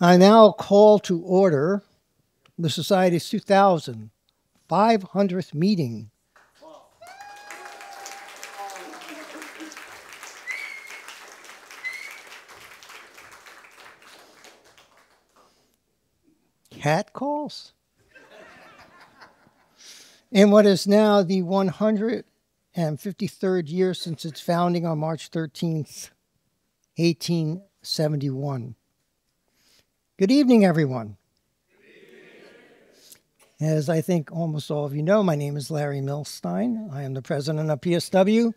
I now call to order the Society's 2,500th meeting. Cat calls? In what is now the 153rd year since its founding on March 13th, 1871. Good evening, everyone. As I think almost all of you know, my name is Larry Milstein. I am the president of PSW,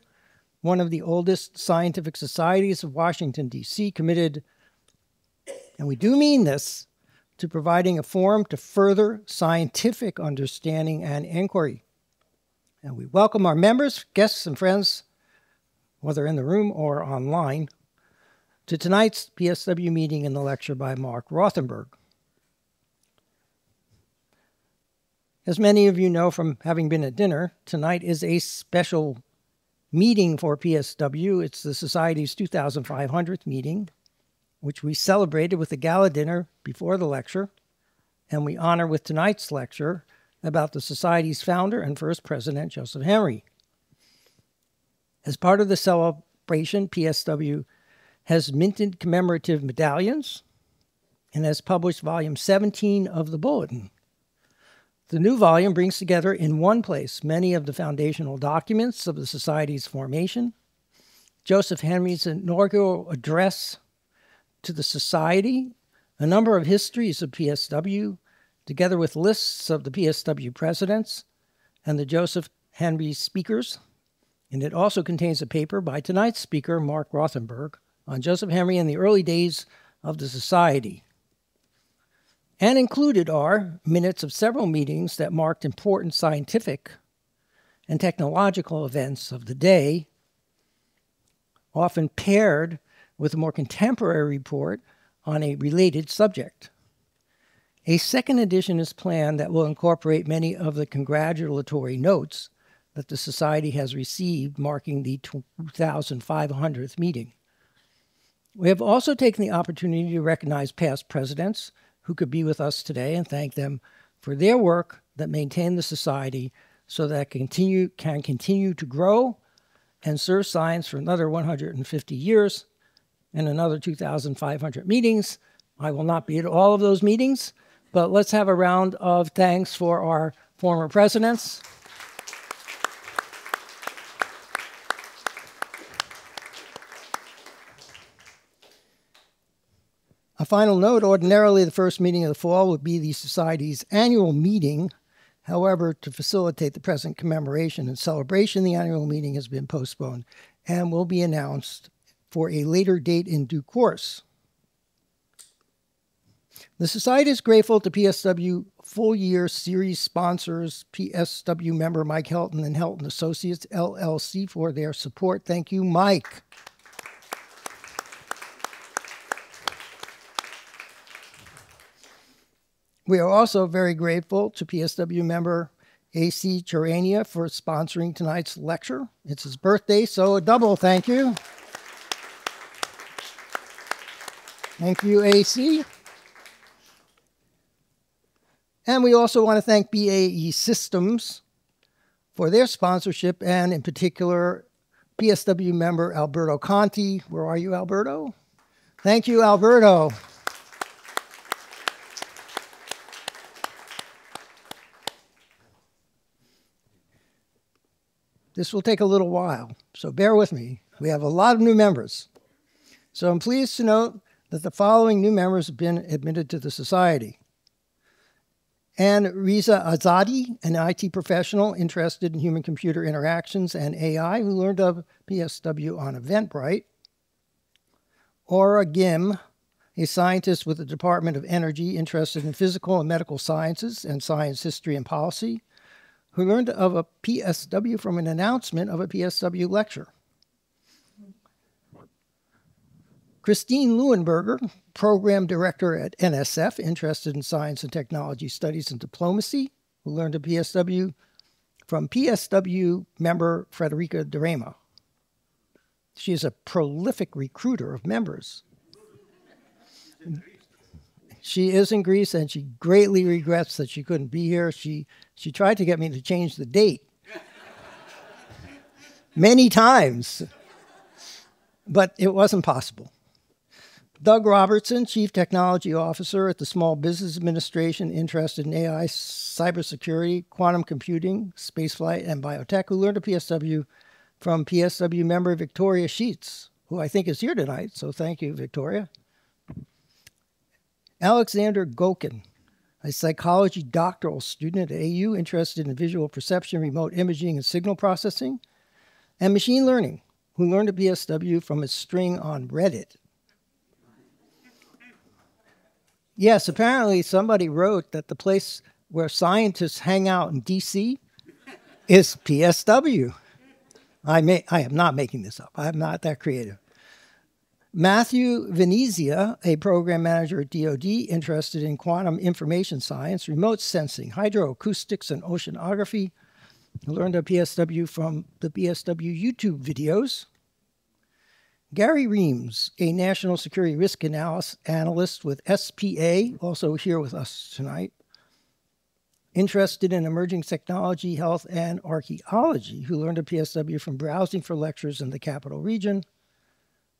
one of the oldest scientific societies of Washington, D.C., committed, and we do mean this, to providing a forum to further scientific understanding and inquiry. And we welcome our members, guests, and friends, whether in the room or online, to tonight's PSW meeting and the lecture by Marc Rothenberg. As many of you know from having been at dinner, tonight is a special meeting for PSW. It's the Society's 2,500th meeting, which we celebrated with a gala dinner before the lecture, and we honor with tonight's lecture about the Society's founder and first president, Joseph Henry. As part of the celebration, PSW has minted commemorative medallions and has published volume 17 of the Bulletin. The new volume brings together in one place many of the foundational documents of the Society's formation, Joseph Henry's inaugural address to the Society, a number of histories of PSW, together with lists of the PSW presidents and the Joseph Henry speakers. And it also contains a paper by tonight's speaker, Marc Rothenberg, on Joseph Henry in the early days of the Society. And included are minutes of several meetings that marked important scientific and technological events of the day, often paired with a more contemporary report on a related subject. A second edition is planned that will incorporate many of the congratulatory notes that the Society has received marking the 2,500th meeting. We have also taken the opportunity to recognize past presidents who could be with us today and thank them for their work that maintained the Society so that it can continue to grow and serve science for another 150 years and another 2,500 meetings. I will not be at all of those meetings, but let's have a round of thanks for our former presidents. A final note, ordinarily the first meeting of the fall would be the Society's annual meeting. However, to facilitate the present commemoration and celebration, the annual meeting has been postponed and will be announced for a later date in due course. The Society is grateful to PSW full-year series sponsors, PSW member Mike Helton and Helton Associates, LLC, for their support. Thank you, Mike. We are also very grateful to PSW member AC Charania for sponsoring tonight's lecture. It's his birthday, so a double thank you. Thank you, AC. And we also want to thank BAE Systems for their sponsorship, and in particular, PSW member Alberto Conti. Where are you, Alberto? Thank you, Alberto. This will take a little while, so bear with me. We have a lot of new members. So I'm pleased to note that the following new members have been admitted to the Society. And Riza Azadi, an IT professional interested in human-computer interactions and AI, who learned of PSW on Eventbrite. Aura Gim, a scientist with the Department of Energy interested in physical and medical sciences and science history and policy, who learned of a PSW from an announcement of a PSW lecture. Christine Leuenberger, program director at NSF, interested in science and technology studies and diplomacy, who learned of PSW from PSW member Frederica DeRema. She is a prolific recruiter of members. She is in Greece, and she greatly regrets that she couldn't be here. She tried to get me to change the date many times, but it wasn't possible. Doug Robertson, Chief Technology Officer at the Small Business Administration, interested in AI, cybersecurity, quantum computing, spaceflight, and biotech, who learned a PSW from PSW member Victoria Sheets, who I think is here tonight, so thank you, Victoria. Alexander Gokin, a psychology doctoral student at AU, interested in visual perception, remote imaging, and signal processing, and machine learning, who learned a PSW from a string on Reddit. Yes, apparently somebody wrote that the place where scientists hang out in DC is PSW. I am not making this up. I'm not that creative. Matthew Venezia, a program manager at DoD, interested in quantum information science, remote sensing, hydroacoustics, and oceanography, who learned a PSW from the PSW YouTube videos. Gary Reams, a national security risk analyst with SPA, also here with us tonight, interested in emerging technology, health, and archaeology, who learned a PSW from browsing for lectures in the capital region.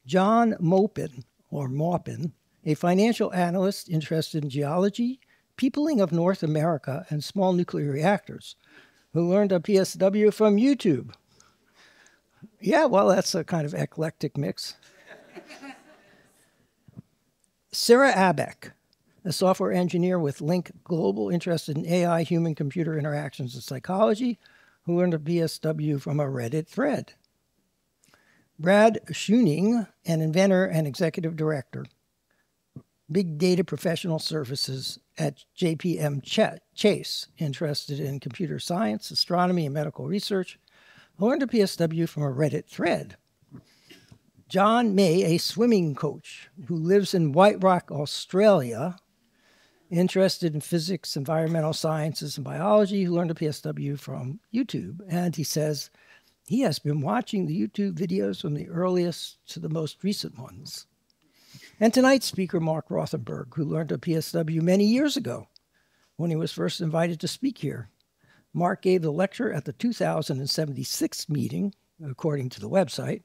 John Maupin, a financial analyst interested in geology, peopling of North America, and small nuclear reactors, who learned a PSW from YouTube. Yeah, well, that's a kind of eclectic mix. Sarah Abeck, a software engineer with Link Global, interested in AI, human-computer interactions, and psychology, who learned a PSW from a Reddit thread. Brad Schoening, an inventor and executive director, Big Data Professional Services at JPM Chase, interested in computer science, astronomy, and medical research, who learned a PSW from a Reddit thread. John May, a swimming coach who lives in White Rock, Australia, interested in physics, environmental sciences, and biology, who learned a PSW from YouTube. And he says he has been watching the YouTube videos from the earliest to the most recent ones. And tonight's speaker, Marc Rothenberg, who learned a PSW many years ago when he was first invited to speak here. Marc gave the lecture at the 2076 meeting, according to the website,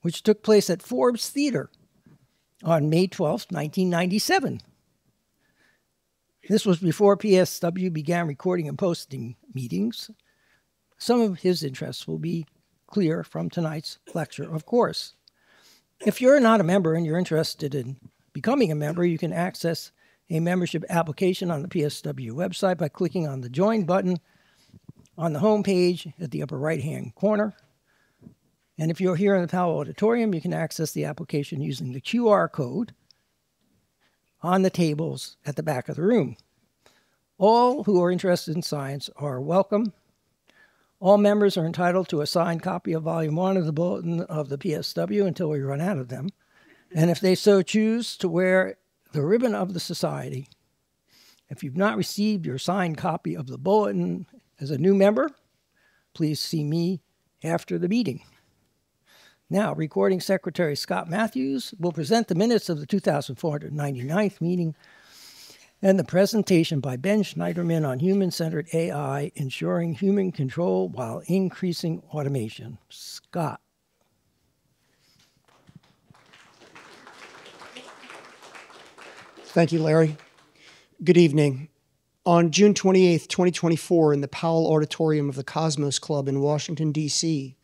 which took place at Forbes Theater on May 12, 1997. This was before PSW began recording and posting meetings. Some of his interests will be clear from tonight's lecture, of course. If you're not a member and you're interested in becoming a member, you can access a membership application on the PSW website by clicking on the Join button on the home page at the upper right-hand corner. And if you're here in the Powell Auditorium, you can access the application using the QR code on the tables at the back of the room. All who are interested in science are welcome. All members are entitled to a signed copy of Volume 1 of the Bulletin of the PSW until we run out of them. And if they so choose, to wear the ribbon of the Society. If you've not received your signed copy of the Bulletin as a new member, please see me after the meeting. Now, Recording Secretary Scott Matthews will present the minutes of the 2499th meeting and the presentation by Ben Schneiderman on human-centered AI, ensuring human control while increasing automation. Scott. Thank you, Larry. Good evening. On June 28, 2024, in the Powell Auditorium of the Cosmos Club in Washington, D.C.,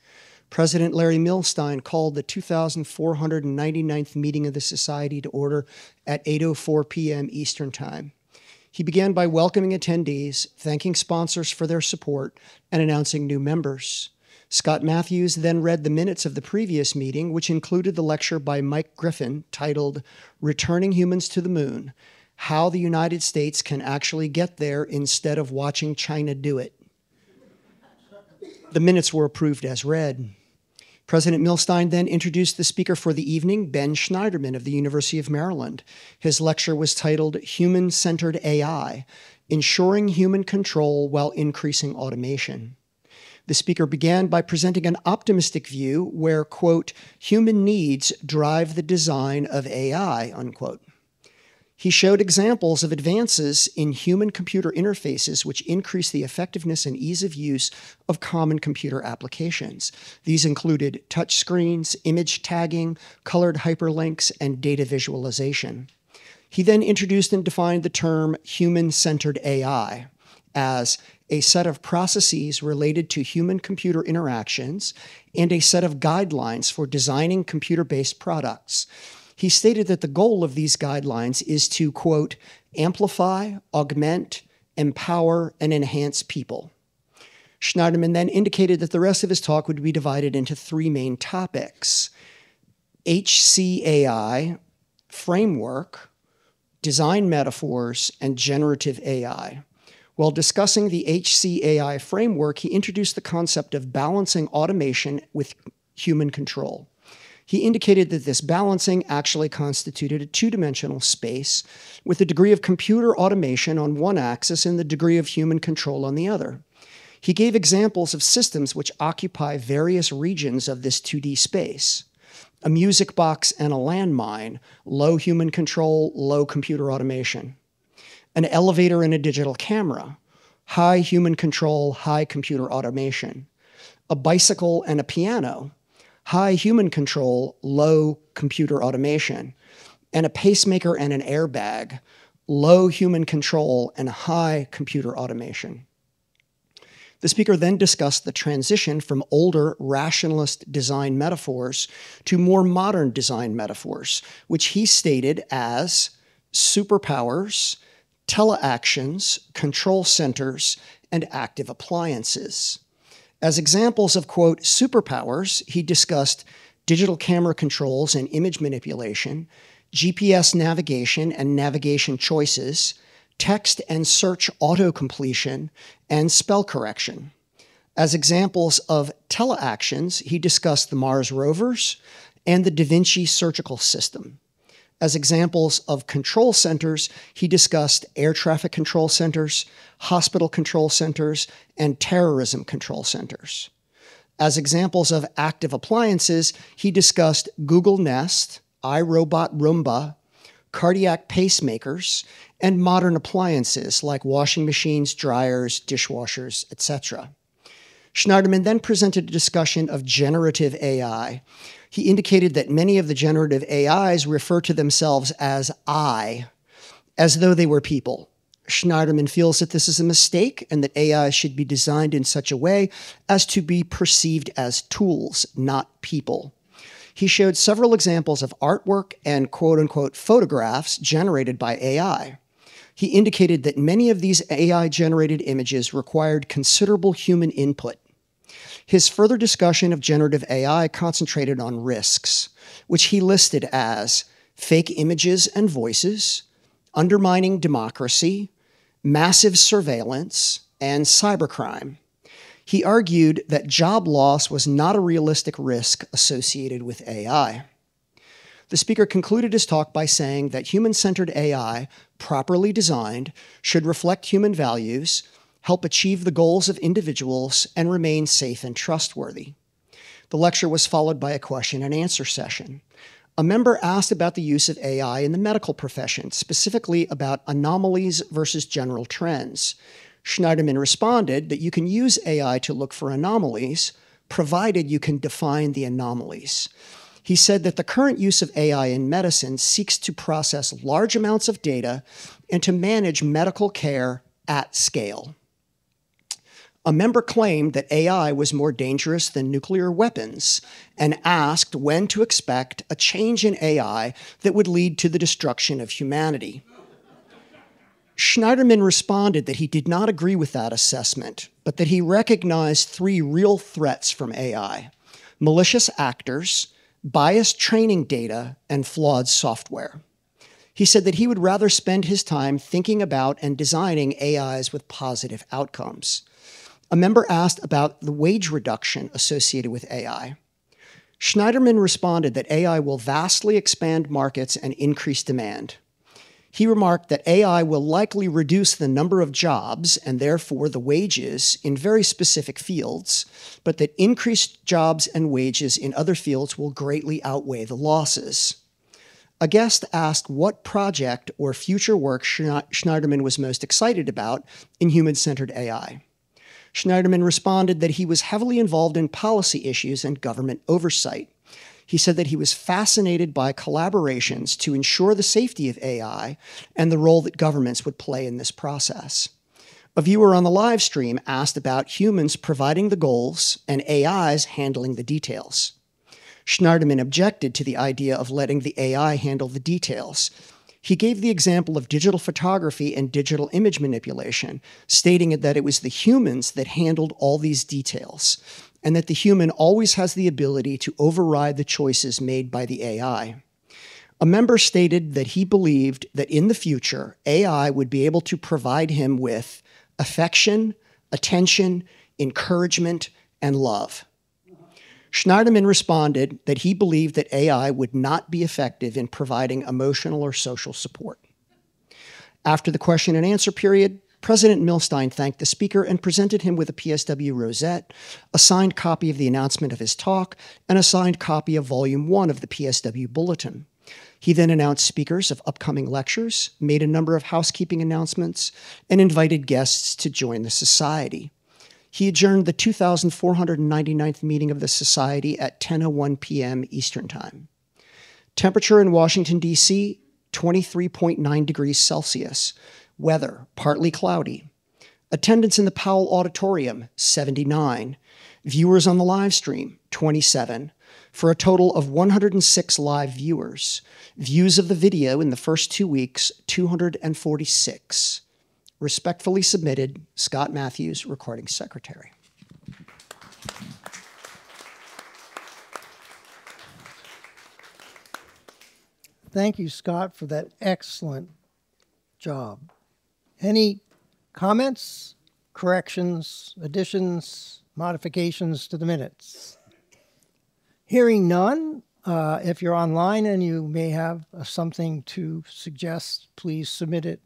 President Larry Milstein called the 2499th meeting of the Society to order at 8:04 p.m. Eastern Time. He began by welcoming attendees, thanking sponsors for their support, and announcing new members. Scott Matthews then read the minutes of the previous meeting, which included the lecture by Mike Griffin titled Returning Humans to the Moon: How the United States Can Actually Get There Instead of Watching China Do It. The minutes were approved as read. President Milstein then introduced the speaker for the evening, Ben Schneiderman of the University of Maryland. His lecture was titled Human-Centered AI: Ensuring Human Control While Increasing Automation. The speaker began by presenting an optimistic view where, quote, human needs drive the design of AI, unquote. He showed examples of advances in human-computer interfaces which increase the effectiveness and ease of use of common computer applications. These included touchscreens, image tagging, colored hyperlinks, and data visualization. He then introduced and defined the term human-centered AI as a set of processes related to human-computer interactions and a set of guidelines for designing computer-based products. He stated that the goal of these guidelines is to, quote, amplify, augment, empower, and enhance people. Schneiderman then indicated that the rest of his talk would be divided into three main topics: HCAI, framework, design metaphors, and generative AI. While discussing the HCAI framework, he introduced the concept of balancing automation with human control. He indicated that this balancing actually constituted a two-dimensional space with the degree of computer automation on one axis and the degree of human control on the other. He gave examples of systems which occupy various regions of this 2D space: a music box and a landmine, low human control, low computer automation; an elevator and a digital camera, high human control, high computer automation; a bicycle and a piano, high human control, low computer automation; and a pacemaker and an airbag, low human control and high computer automation. The speaker then discussed the transition from older rationalist design metaphors to more modern design metaphors, which he stated as superpowers, teleactions, control centers, and active appliances. As examples of, quote, superpowers, he discussed digital camera controls and image manipulation, GPS navigation and navigation choices, text and search auto-completion, and spell correction. As examples of teleactions, he discussed the Mars rovers and the Da Vinci surgical system. As examples of control centers, he discussed air traffic control centers, hospital control centers, and terrorism control centers. As examples of active appliances, he discussed Google Nest, iRobot Roomba, cardiac pacemakers, and modern appliances like washing machines, dryers, dishwashers, etc. Schneiderman then presented a discussion of generative AI. He indicated that many of the generative AIs refer to themselves as I, as though they were people. Schneiderman feels that this is a mistake and that AI should be designed in such a way as to be perceived as tools, not people. He showed several examples of artwork and quote-unquote photographs generated by AI. He indicated that many of these AI-generated images required considerable human input. His further discussion of generative AI concentrated on risks, which he listed as fake images and voices, undermining democracy, massive surveillance, and cybercrime. He argued that job loss was not a realistic risk associated with AI. The speaker concluded his talk by saying that human-centered AI, properly designed, should reflect human values, help achieve the goals of individuals, and remain safe and trustworthy. The lecture was followed by a question and answer session. A member asked about the use of AI in the medical profession, specifically about anomalies versus general trends. Schneiderman responded that you can use AI to look for anomalies, provided you can define the anomalies. He said that the current use of AI in medicine seeks to process large amounts of data and to manage medical care at scale. A member claimed that AI was more dangerous than nuclear weapons and asked when to expect a change in AI that would lead to the destruction of humanity. Schneiderman responded that he did not agree with that assessment, but that he recognized three real threats from AI: malicious actors, biased training data, and flawed software. He said that he would rather spend his time thinking about and designing AIs with positive outcomes. A member asked about the wage reduction associated with AI. Schneiderman responded that AI will vastly expand markets and increase demand. He remarked that AI will likely reduce the number of jobs and therefore the wages in very specific fields, but that increased jobs and wages in other fields will greatly outweigh the losses. A guest asked what project or future work Schneiderman was most excited about in human-centered AI. Schneiderman responded that he was heavily involved in policy issues and government oversight. He said that he was fascinated by collaborations to ensure the safety of AI and the role that governments would play in this process. A viewer on the live stream asked about humans providing the goals and AIs handling the details. Schneiderman objected to the idea of letting the AI handle the details. He gave the example of digital photography and digital image manipulation, stating that it was the humans that handled all these details, and that the human always has the ability to override the choices made by the AI. A member stated that he believed that in the future, AI would be able to provide him with affection, attention, encouragement, and love. Schneiderman responded that he believed that AI would not be effective in providing emotional or social support. After the question and answer period, President Milstein thanked the speaker and presented him with a PSW rosette, a signed copy of the announcement of his talk, and a signed copy of Volume 1 of the PSW Bulletin. He then announced speakers of upcoming lectures, made a number of housekeeping announcements, and invited guests to join the Society. He adjourned the 2,499th meeting of the Society at 10:01 p.m. Eastern Time. Temperature in Washington, D.C., 23.9 degrees Celsius. Weather, partly cloudy. Attendance in the Powell Auditorium, 79. Viewers on the live stream, 27, for a total of 106 live viewers. Views of the video in the first 2 weeks, 246. Respectfully submitted, Scott Matthews, Recording Secretary. Thank you, Scott, for that excellent job. Any comments, corrections, additions, modifications to the minutes? Hearing none, if you're online and you may have something to suggest, please submit it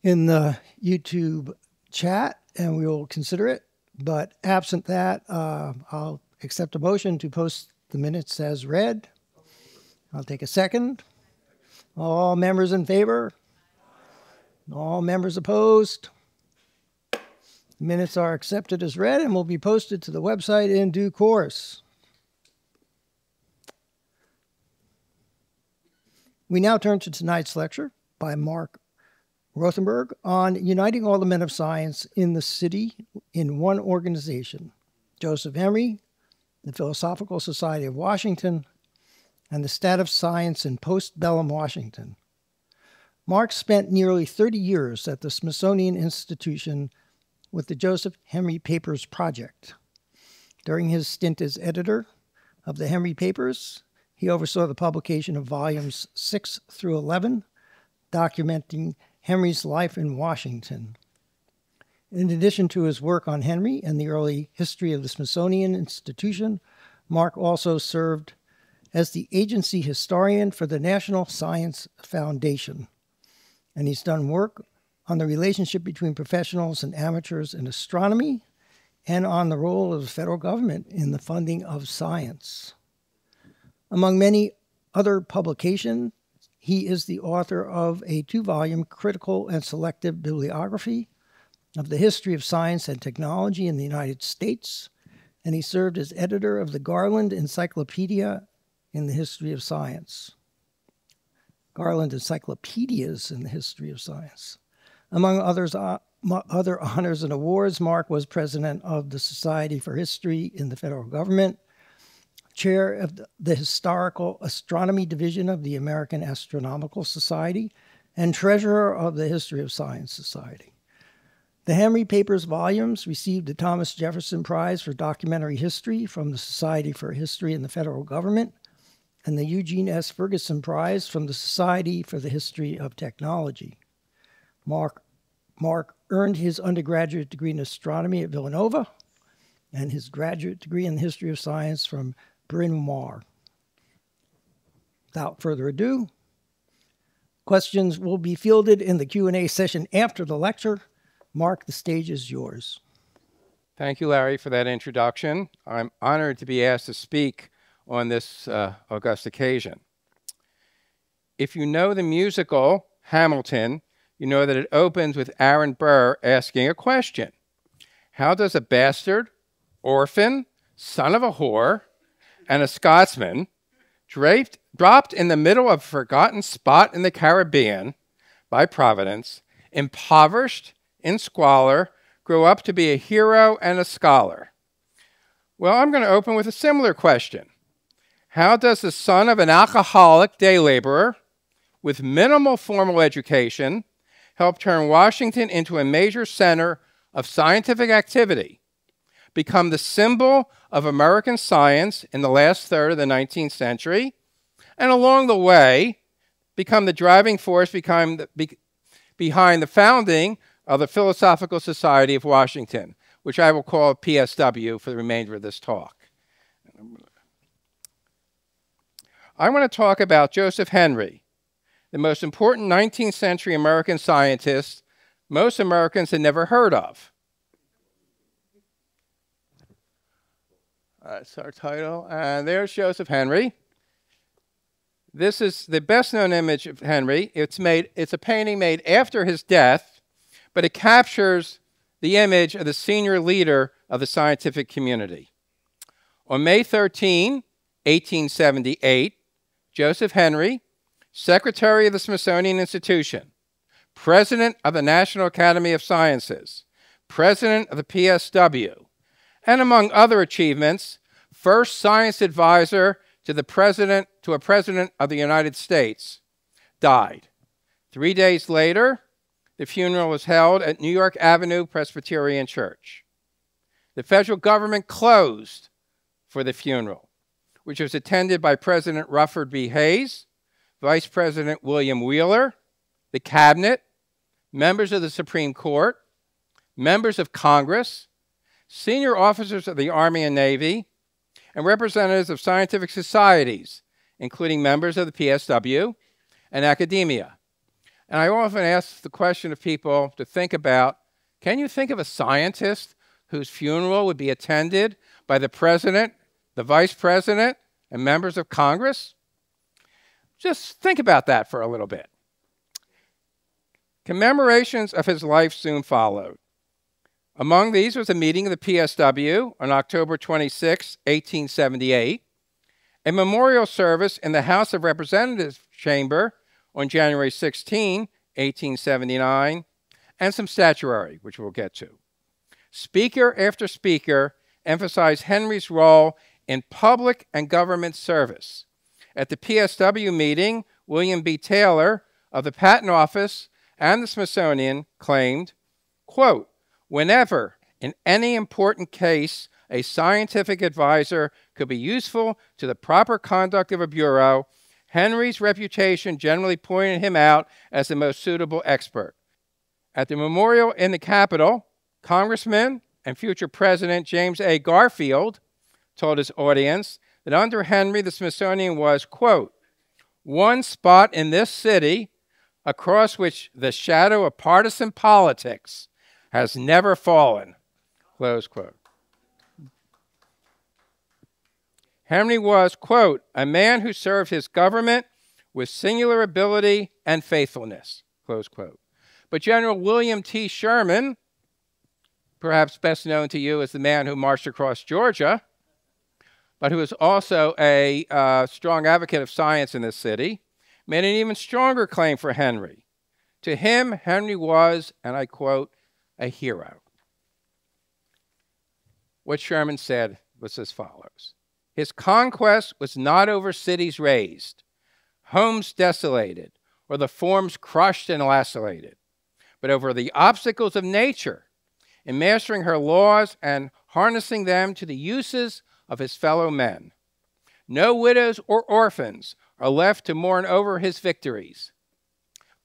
in the YouTube chat and we will consider it. But absent that, I'll accept a motion to post the minutes as read. I'll take a second. All members in favor? All members opposed? The minutes are accepted as read and will be posted to the website in due course. We now turn to tonight's lecture by Marc Rothenberg on uniting all the men of science in the city in one organization: Joseph Henry, the Philosophical Society of Washington, and the State of Science in Post-Bellum Washington. Marc spent nearly 30 years at the Smithsonian Institution with the Joseph Henry Papers Project. During his stint as editor of the Henry Papers, he oversaw the publication of volumes 6 through 11, documenting Henry's life in Washington. In addition to his work on Henry and the early history of the Smithsonian Institution, Marc also served as the agency historian for the National Science Foundation. And he's done work on the relationship between professionals and amateurs in astronomy and on the role of the federal government in the funding of science. Among many other publications, he is the author of a 2-volume critical and selective bibliography of the history of science and technology in the United States, and he served as editor of the Garland Encyclopedia in the History of Science. Garland Encyclopedias in the History of Science. Among other honors and awards, Marc was president of the Society for History in the Federal Government, chair of the Historical Astronomy Division of the American Astronomical Society, and treasurer of the History of Science Society. The Henry Papers volumes received the Thomas Jefferson Prize for Documentary History from the Society for History in the Federal Government, and the Eugene S. Ferguson Prize from the Society for the History of Technology. Marc earned his undergraduate degree in astronomy at Villanova and his graduate degree in the history of science from Bryn Mawr. Without further ado, questions will be fielded in the Q&A session after the lecture. Marc, the stage is yours. Thank you, Larry, for that introduction. I'm honored to be asked to speak on this august occasion. if you know the musical Hamilton, you know that it opens with Aaron Burr asking a question. How does a bastard, orphan, son of a whore, and a Scotsman, dropped in the middle of a forgotten spot in the Caribbean by Providence, impoverished, in squalor, grow up to be a hero and a scholar? Well, I'm going to open with a similar question. How does the son of an alcoholic day laborer with minimal formal education help turn Washington into a major center of scientific activity, become the symbol of American science in the last third of the 19th century, and along the way, become the driving force behind the founding of the Philosophical Society of Washington, which I will call PSW for the remainder of this talk. I want to talk about Joseph Henry, the most important 19th century American scientist most Americans had never heard of. That's our title. And there's Joseph Henry. This is the best known image of Henry. It's a painting made after his death, but it captures the image of the senior leader of the scientific community. On May 13, 1878, Joseph Henry, Secretary of the Smithsonian Institution, President of the National Academy of Sciences, President of the PSW, and among other achievements, first science advisor to a President of the United States, died. 3 days later, the funeral was held at New York Avenue Presbyterian Church. The federal government closed for the funeral, which was attended by President Rutherford B. Hayes, Vice President William Wheeler, the Cabinet, members of the Supreme Court, members of Congress, senior officers of the Army and Navy, and representatives of scientific societies, including members of the PSW and academia. And I often ask the question of people to think about, can you think of a scientist whose funeral would be attended by the President, the Vice President, and members of Congress? Just think about that for a little bit. Commemorations of his life soon followed. Among these was a meeting of the PSW on October 26, 1878, a memorial service in the House of Representatives chamber on January 16, 1879, and some statuary, which we'll get to. Speaker after speaker emphasized Henry's role in public and government service. At the PSW meeting, William B. Taylor of the Patent Office and the Smithsonian claimed, quote, "Whenever, in any important case, a scientific advisor could be useful to the proper conduct of a bureau, Henry's reputation generally pointed him out as the most suitable expert." At the memorial in the Capitol, Congressman and future President James A. Garfield told his audience that under Henry, the Smithsonian was, quote, "one spot in this city across which the shadow of partisan politics has never fallen," close quote. Henry was, quote, "a man who served his government with singular ability and faithfulness," close quote. But General William T. Sherman, perhaps best known to you as the man who marched across Georgia, but who was also a strong advocate of science in this city, made an even stronger claim for Henry. To him, Henry was, and I quote, "a hero." What Sherman said was as follows: "His conquest was not over cities razed, homes desolated, or the forms crushed and lacerated, but over the obstacles of nature, in mastering her laws and harnessing them to the uses of his fellow men. No widows or orphans are left to mourn over his victories,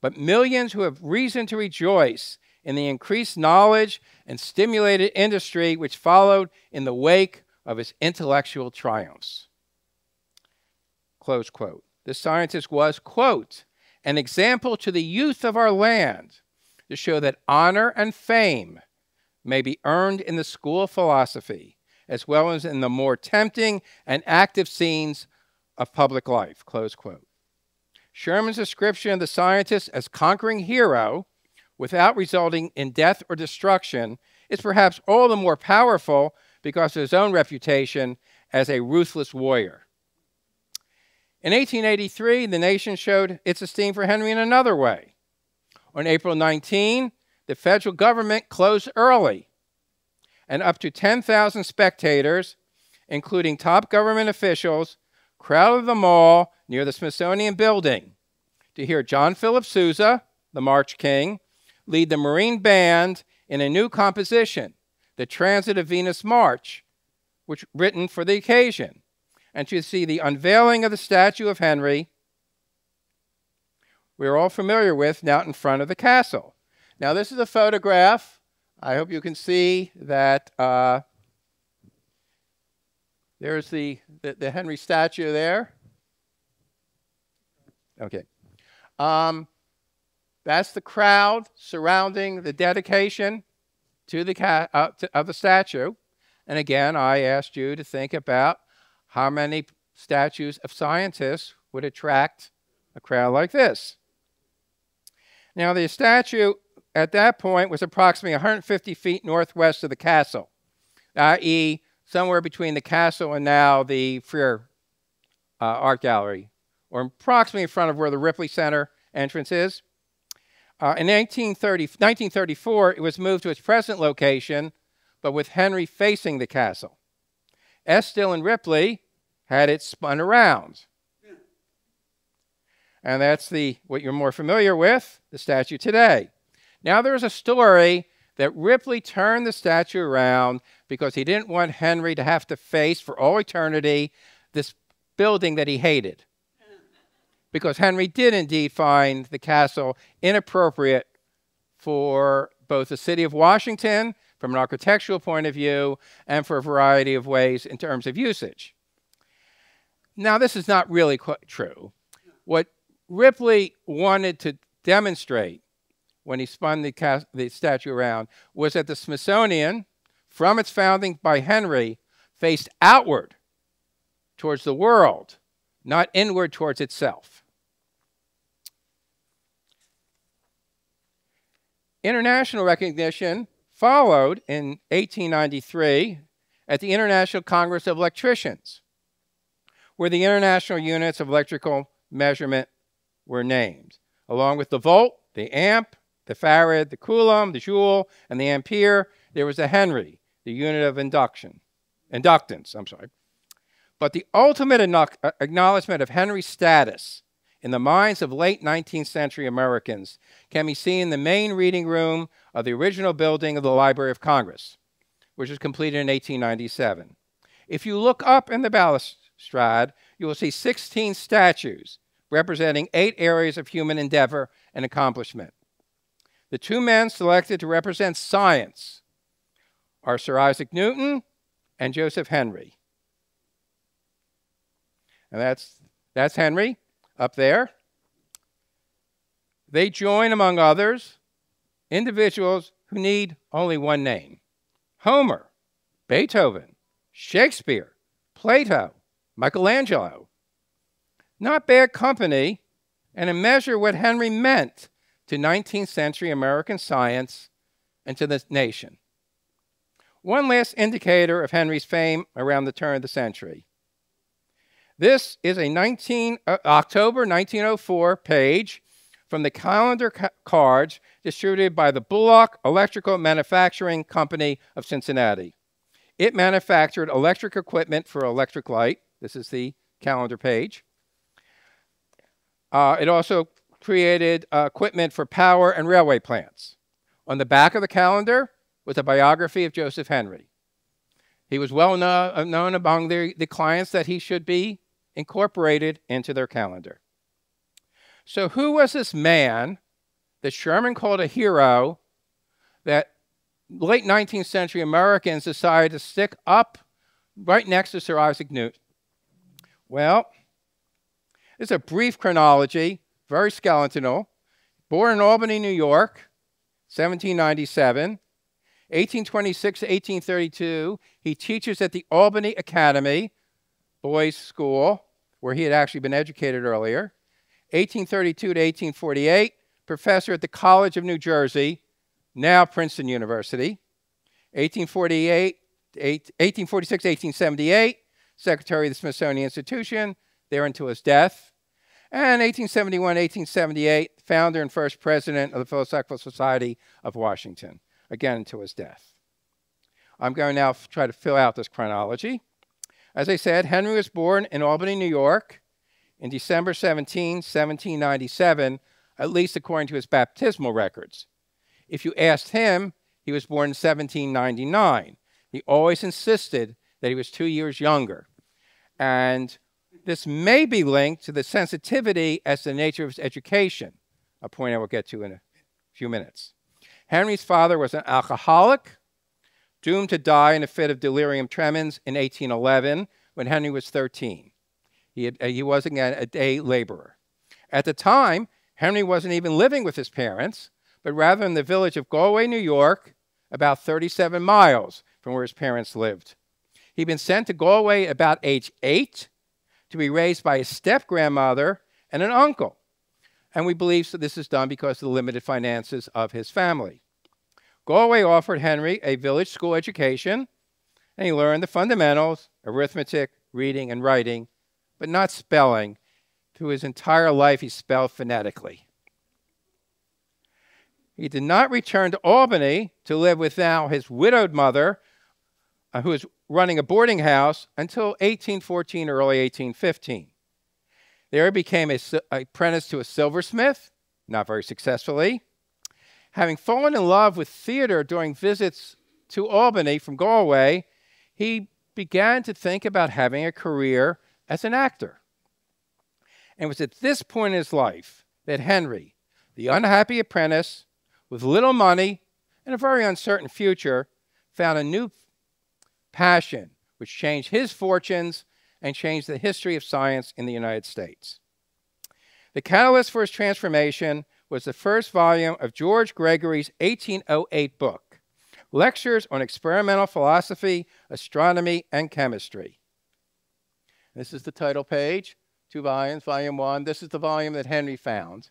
but millions who have reason to rejoice in the increased knowledge and stimulated industry which followed in the wake of his intellectual triumphs." Close quote. The scientist was, quote, "an example to the youth of our land to show that honor and fame may be earned in the school of philosophy, as well as in the more tempting and active scenes of public life," close quote. Sherman's description of the scientist as conquering hero without resulting in death or destruction is perhaps all the more powerful because of his own reputation as a ruthless warrior. In 1883, the nation showed its esteem for Henry in another way. On April 19, the federal government closed early, and up to 10,000 spectators, including top government officials, crowded the mall near the Smithsonian building to hear John Philip Sousa, the March King, lead the Marine Band in a new composition, the Transit of Venus March, which written for the occasion, and to see the unveiling of the statue of Henry we're all familiar with now in front of the castle. Now this is a photograph. I hope you can see that there's the Henry statue there. Okay. That's the crowd surrounding the dedication to the of the statue. And again, I asked you to think about how many statues of scientists would attract a crowd like this. Now, the statue at that point was approximately 150 feet northwest of the castle, i.e., somewhere between the castle and now the Freer Art Gallery, or approximately in front of where the Ripley Center entrance is. In 1934, it was moved to its present location, but with Henry facing the castle. Estill and Ripley had it spun around. And that's what you're more familiar with, the statue today. Now there's a story that Ripley turned the statue around because he didn't want Henry to have to face for all eternity this building that he hated. Because Henry did indeed find the castle inappropriate for both the city of Washington, from an architectural point of view, and for a variety of ways in terms of usage. Now, this is not really quite true. What Ripley wanted to demonstrate when he spun the statue around was that the Smithsonian, from its founding by Henry, faced outward towards the world, not inward towards itself. International recognition followed in 1893 at the International Congress of Electricians, where the international units of electrical measurement were named, along with the volt, the amp, the farad, the coulomb, the joule, and the ampere. There was the Henry, the unit of inductance. But the ultimate acknowledgement of Henry's status in the minds of late 19th century Americans can be seen in the main reading room of the original building of the Library of Congress, which was completed in 1897. If you look up in the balustrade, you will see 16 statues representing 8 areas of human endeavor and accomplishment. The 2 men selected to represent science are Sir Isaac Newton and Joseph Henry. And that's Henry up there. They join, among others, individuals who need only one name: Homer, Beethoven, Shakespeare, Plato, Michelangelo. Not bad company, and a measure what Henry meant to 19th century American science and to the nation. One last indicator of Henry's fame around the turn of the century. This is a October 1904 page from the calendar cards distributed by the Bullock Electrical Manufacturing Company of Cincinnati. It manufactured electric equipment for electric light. This is the calendar page. It also created equipment for power and railway plants. On the back of the calendar was a biography of Joseph Henry. He was well known among the clients that he should be incorporated into their calendar. So who was this man that Sherman called a hero that late 19th century Americans decided to stick up right next to Sir Isaac Newton? Well, it's a brief chronology, very skeletal. Born in Albany, New York, 1797. 1826 to 1832, he teaches at the Albany Academy, boys' school, where he had actually been educated earlier. 1832 to 1848, professor at the College of New Jersey, now Princeton University. 1846, 1878, secretary of the Smithsonian Institution, there until his death. And 1871, 1878, founder and first president of the Philosophical Society of Washington, again until his death. I'm going to now try to fill out this chronology. As I said, Henry was born in Albany, New York, in December 17, 1797, at least according to his baptismal records. If you asked him, he was born in 1799. He always insisted that he was 2 years younger. And this may be linked to the sensitivity as to the nature of his education, a point I will get to in a few minutes. Henry's father was an alcoholic, doomed to die in a fit of delirium tremens in 1811 when Henry was 13. He was, again, a day laborer. At the time, Henry wasn't even living with his parents, but rather in the village of Galway, New York, about 37 miles from where his parents lived. He'd been sent to Galway about age 8 to be raised by his step-grandmother and an uncle. And we believe that this is done because of the limited finances of his family. Galway offered Henry a village school education, and he learned the fundamentals, arithmetic, reading, and writing, but not spelling. Through his entire life, he spelled phonetically. He did not return to Albany to live with now his widowed mother, who was running a boarding house, until 1814, early 1815. There he became an apprentice to a silversmith, not very successfully. Having fallen in love with theater during visits to Albany from Galway, he began to think about having a career as an actor. And it was at this point in his life that Henry, the unhappy apprentice with little money and a very uncertain future, found a new passion which changed his fortunes and changed the history of science in the United States. The catalyst for his transformation was the first volume of George Gregory's 1808 book, Lectures on Experimental Philosophy, Astronomy, and Chemistry. This is the title page, 2 volumes, volume 1. This is the volume that Henry found.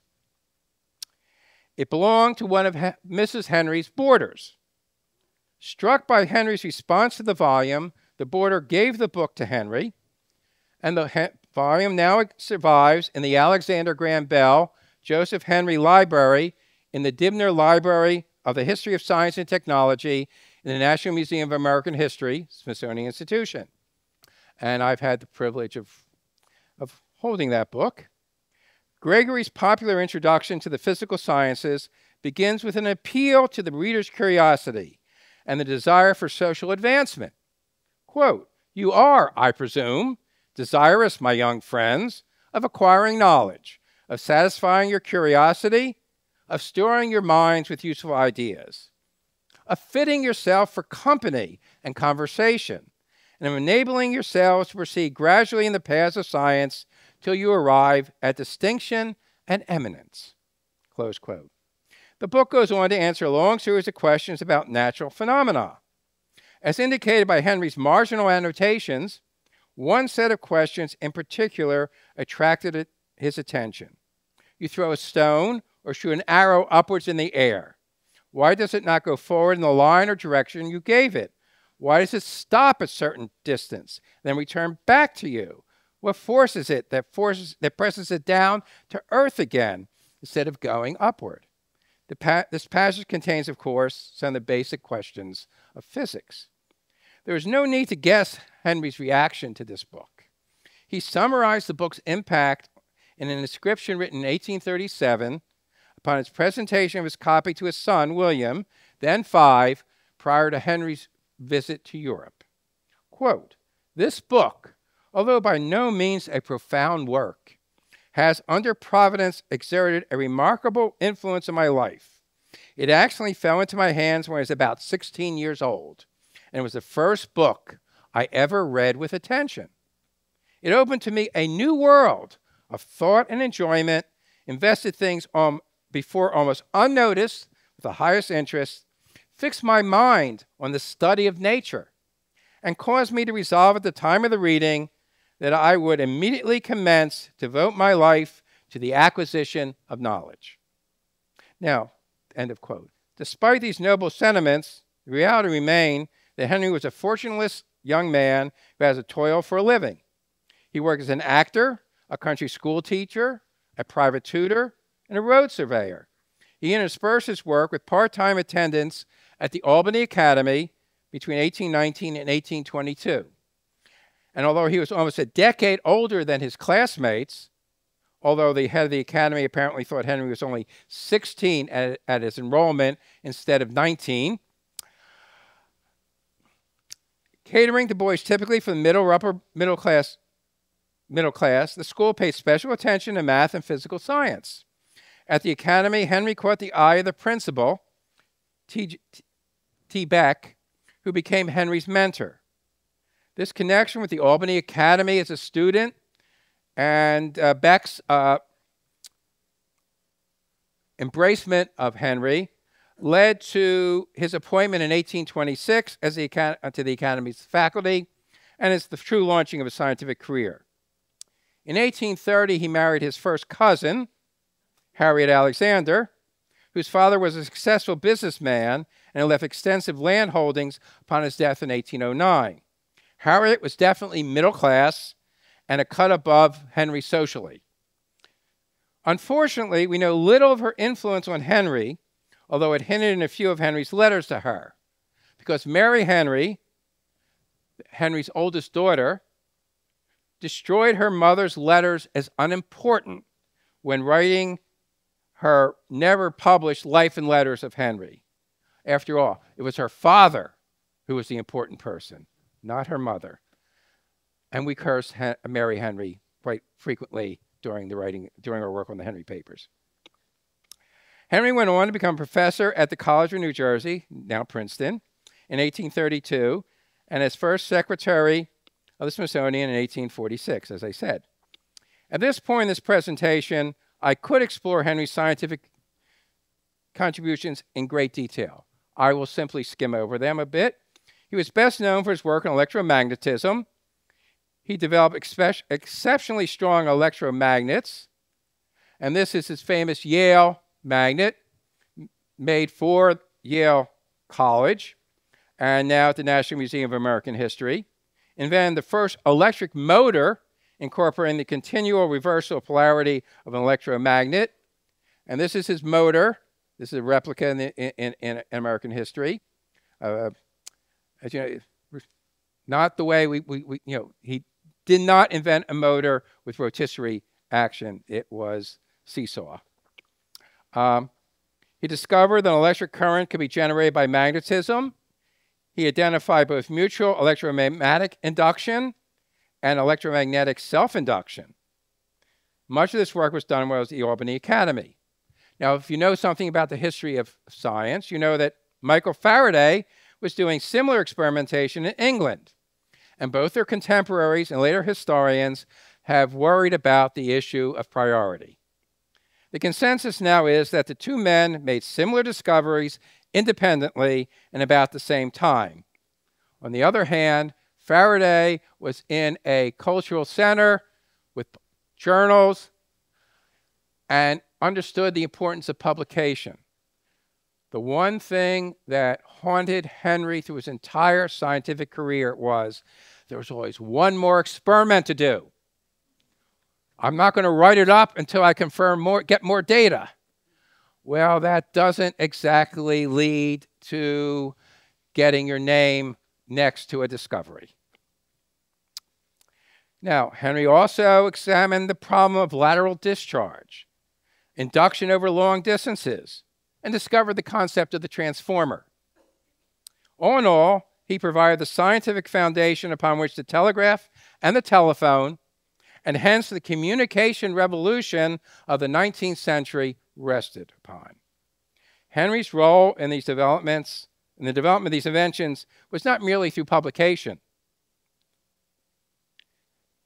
It belonged to one of Mrs. Henry's boarders. Struck by Henry's response to the volume, the boarder gave the book to Henry, and the volume now survives in the Alexander Graham Bell Joseph Henry Library in the Dibner Library of the History of Science and Technology in the National Museum of American History, Smithsonian Institution. And I've had the privilege of holding that book. Gregory's popular introduction to the physical sciences begins with an appeal to the reader's curiosity and the desire for social advancement. Quote, "You are, I presume, desirous, my young friends, of acquiring knowledge, of satisfying your curiosity, of storing your minds with useful ideas, of fitting yourself for company and conversation, and of enabling yourselves to proceed gradually in the paths of science till you arrive at distinction and eminence." Close quote. The book goes on to answer a long series of questions about natural phenomena. As indicated by Henry's marginal annotations, one set of questions in particular attracted his attention. You throw a stone or shoot an arrow upwards in the air. Why does it not go forward in the line or direction you gave it? Why does it stop at a certain distance, then return back to you? What force is it that presses it down to earth again instead of going upward? This passage contains, of course, some of the basic questions of physics. There is no need to guess Henry's reaction to this book. He summarized the book's impact in an inscription written in 1837 upon his presentation of his copy to his son, William, then 5, prior to Henry's visit to Europe. Quote, "This book, although by no means a profound work, has under Providence exerted a remarkable influence in my life. It actually fell into my hands when I was about 16 years old, and it was the first book I ever read with attention. It opened to me a new world of thought and enjoyment, invested things before almost unnoticed with the highest interest, fixed my mind on the study of nature, and caused me to resolve at the time of the reading that I would immediately commence to devote my life to the acquisition of knowledge. Now, end of quote. Despite these noble sentiments, the reality remained that Henry was a fortuneless young man who has to toil for a living. He worked as an actor, a country school teacher, a private tutor, and a road surveyor. He interspersed his work with part-time attendance at the Albany Academy between 1819 and 1822. And although he was almost a decade older than his classmates, although the head of the academy apparently thought Henry was only 16 at his enrollment instead of 19, catering to boys typically from the middle or upper middle class, the school paid special attention to math and physical science. At the academy, Henry caught the eye of the principal, T. Beck, who became Henry's mentor. This connection with the Albany Academy as a student and Beck's embracement of Henry led to his appointment in 1826 as to the Academy's faculty and as the true launching of his scientific career. In 1830, he married his first cousin, Harriet Alexander, whose father was a successful businessman and left extensive land holdings upon his death in 1809. Harriet was definitely middle class and a cut above Henry socially. Unfortunately, we know little of her influence on Henry, although it hinted in a few of Henry's letters to her, because Mary Henry, Henry's oldest daughter, destroyed her mother's letters as unimportant when writing her never-published Life and Letters of Henry. After all, it was her father who was the important person, not her mother. And we curse Mary Henry quite frequently during our work on the Henry Papers. Henry went on to become professor at the College of New Jersey, now Princeton, in 1832, and as first secretary of the Smithsonian in 1846, as I said. At this point in this presentation, I could explore Henry's scientific contributions in great detail. I will simply skim over them a bit. He was best known for his work on electromagnetism. He developed exceptionally strong electromagnets, and this is his famous Yale magnet made for Yale College and now at the National Museum of American History. Invented the first electric motor incorporating the continual reversal polarity of an electromagnet. And this is his motor. This is a replica in American history. As you know, not the way he did not invent a motor with rotisserie action. It was seesaw. He discovered that an electric current could be generated by magnetism. He identified both mutual electromagnetic induction and electromagnetic self-induction. Much of this work was done while he was at the Albany Academy. Now, if you know something about the history of science, you know that Michael Faraday was doing similar experimentation in England. And both their contemporaries and later historians have worried about the issue of priority. The consensus now is that the two men made similar discoveries independently and about the same time. On the other hand, Faraday was in a cultural center with journals and understood the importance of publication. The one thing that haunted Henry through his entire scientific career was there was always one more experiment to do. I'm not going to write it up until I get more data. Well, that doesn't exactly lead to getting your name next to a discovery. Now, Henry also examined the problem of lateral discharge, induction over long distances, and discovered the concept of the transformer. All in all, he provided the scientific foundation upon which the telegraph and the telephone, and hence the communication revolution of the 19th century, rested upon. Henry's role in the development of these inventions was not merely through publication.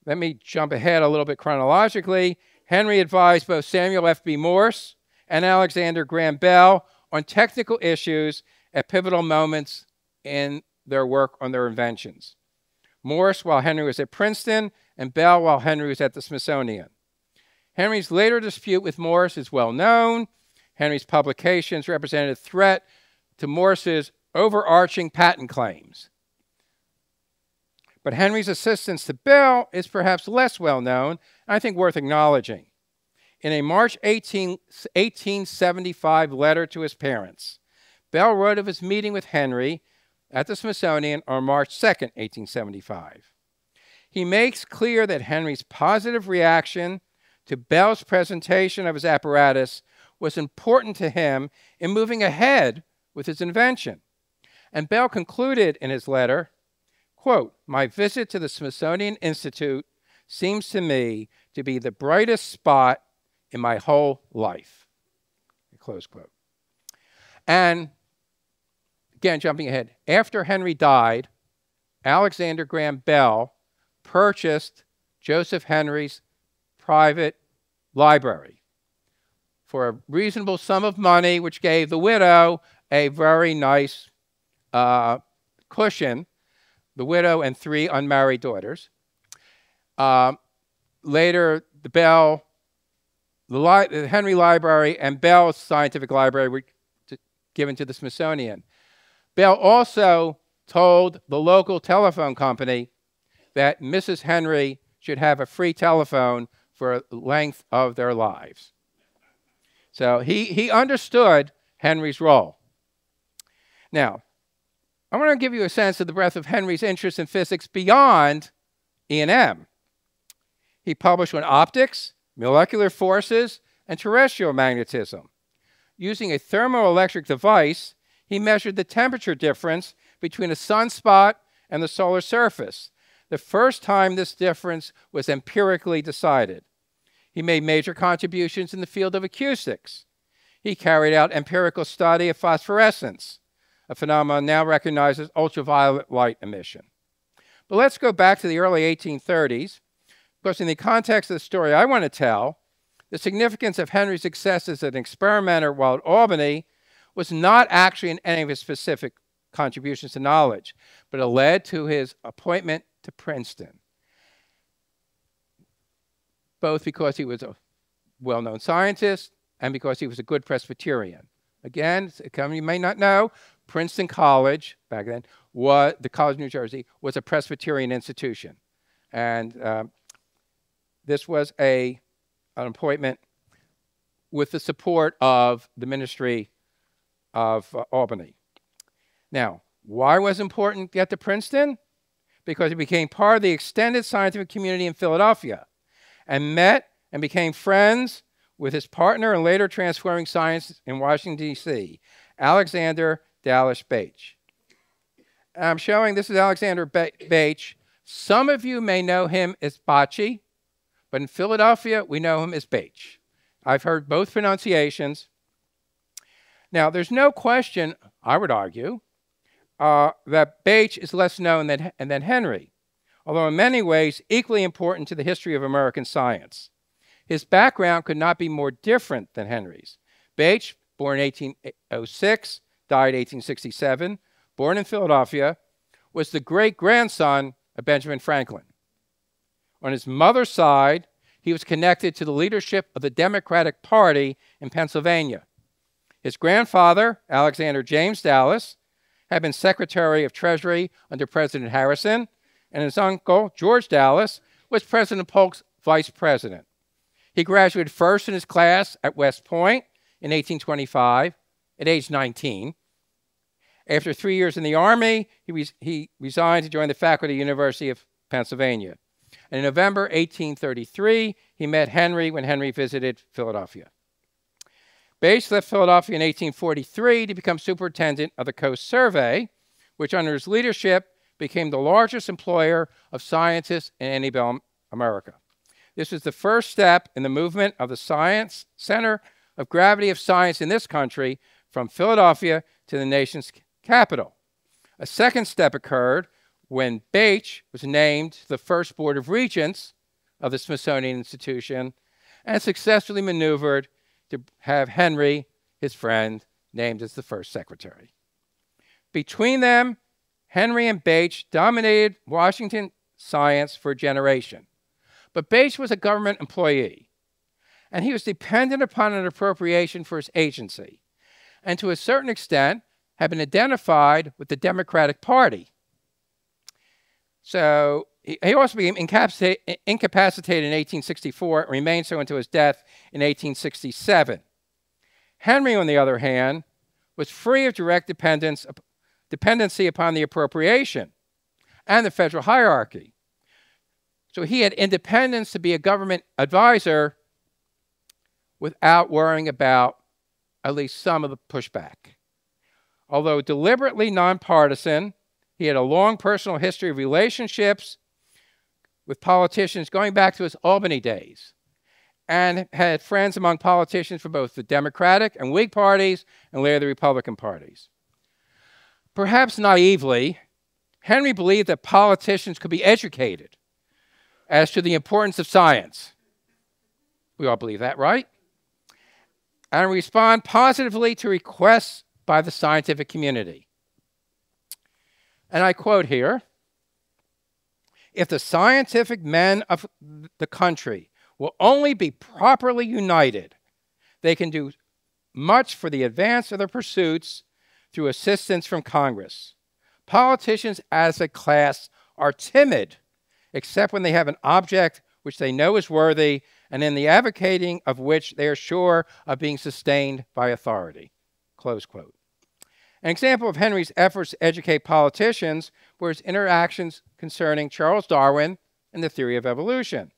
Let me jump ahead a little bit chronologically. Henry advised both Samuel F.B. Morse and Alexander Graham Bell on technical issues at pivotal moments in their work on their inventions. Morse while Henry was at Princeton, and Bell while Henry was at the Smithsonian. Henry's later dispute with Morse is well known. Henry's publications represented a threat to Morse's overarching patent claims. But Henry's assistance to Bell is perhaps less well known, and I think worth acknowledging. In a March 1875 letter to his parents, Bell wrote of his meeting with Henry at the Smithsonian on March 2nd, 1875. He makes clear that Henry's positive reaction to Bell's presentation of his apparatus was important to him in moving ahead with his invention. And Bell concluded in his letter, quote, "My visit to the Smithsonian Institute seems to me to be the brightest spot in my whole life," close quote. And again, jumping ahead, after Henry died, Alexander Graham Bell purchased Joseph Henry's private library for a reasonable sum of money, which gave the widow a very nice cushion, the widow and 3 unmarried daughters. Later, the Henry Library and Bell's Scientific Library were given to the Smithsonian. Bell also told the local telephone company that Mrs. Henry should have a free telephone for the length of their lives. So he understood Henry's role. Now, I want to give you a sense of the breadth of Henry's interest in physics beyond E&M. He published on optics, molecular forces, and terrestrial magnetism. Using a thermoelectric device, he measured the temperature difference between a sunspot and the solar surface, the first time this difference was empirically decided. He made major contributions in the field of acoustics. He carried out empirical study of phosphorescence, a phenomenon now recognized as ultraviolet light emission. But let's go back to the early 1830s, because in the context of the story I want to tell, the significance of Henry's success as an experimenter while at Albany was not actually in any of his specific contributions to knowledge, but it led to his appointment to Princeton, both because he was a well-known scientist and because he was a good Presbyterian. Again, you may not know, Princeton College, back then, the College of New Jersey, was a Presbyterian institution. And this was an appointment with the support of the Ministry of Albany. Now, why was it important to get to Princeton? Because he became part of the extended scientific community in Philadelphia and met and became friends with his partner in later transforming science in Washington, D.C., Alexander Dallas Bache. I'm showing this is Alexander Bache. Some of you may know him as Bocce, but in Philadelphia, we know him as Bache. I've heard both pronunciations. Now, there's no question, I would argue, that Bache is less known than Henry, although in many ways equally important to the history of American science. His background could not be more different than Henry's. Bache, born in 1806, died 1867, born in Philadelphia, was the great-grandson of Benjamin Franklin. On his mother's side, he was connected to the leadership of the Democratic Party in Pennsylvania. His grandfather, Alexander James Dallas, had been Secretary of Treasury under President Harrison, and his uncle, George Dallas, was President Polk's vice president. He graduated first in his class at West Point in 1825 at age 19. After 3 years in the Army, he resigned to join the faculty of the University of Pennsylvania. And in November 1833, he met Henry when Henry visited Philadelphia. Bache left Philadelphia in 1843 to become superintendent of the Coast Survey, which under his leadership became the largest employer of scientists in antebellum America. This was the first step in the movement of the science center of gravity of science in this country from Philadelphia to the nation's capital. A second step occurred when Bache was named to the first Board of Regents of the Smithsonian Institution and successfully maneuvered to have Henry, his friend, named as the first secretary. Between them, Henry and Bache dominated Washington science for a generation. But Bache was a government employee, and he was dependent upon an appropriation for his agency, and to a certain extent had been identified with the Democratic Party. So he also became incapacitated in 1864 and remained so until his death in 1867. Henry, on the other hand, was free of direct dependency upon the appropriation and the federal hierarchy. So he had independence to be a government advisor without worrying about at least some of the pushback. Although deliberately nonpartisan, he had a long personal history of relationships with politicians going back to his Albany days, and had friends among politicians from both the Democratic and Whig parties and later the Republican parties. Perhaps naively, Henry believed that politicians could be educated as to the importance of science. We all believe that, right? And respond positively to requests by the scientific community. And I quote here, "If the scientific men of the country will only be properly united, they can do much for the advance of their pursuits through assistance from Congress. Politicians as a class are timid, except when they have an object which they know is worthy and in the advocating of which they are sure of being sustained by authority." Close quote. An example of Henry's efforts to educate politicians were his interactions concerning Charles Darwin and the theory of evolution.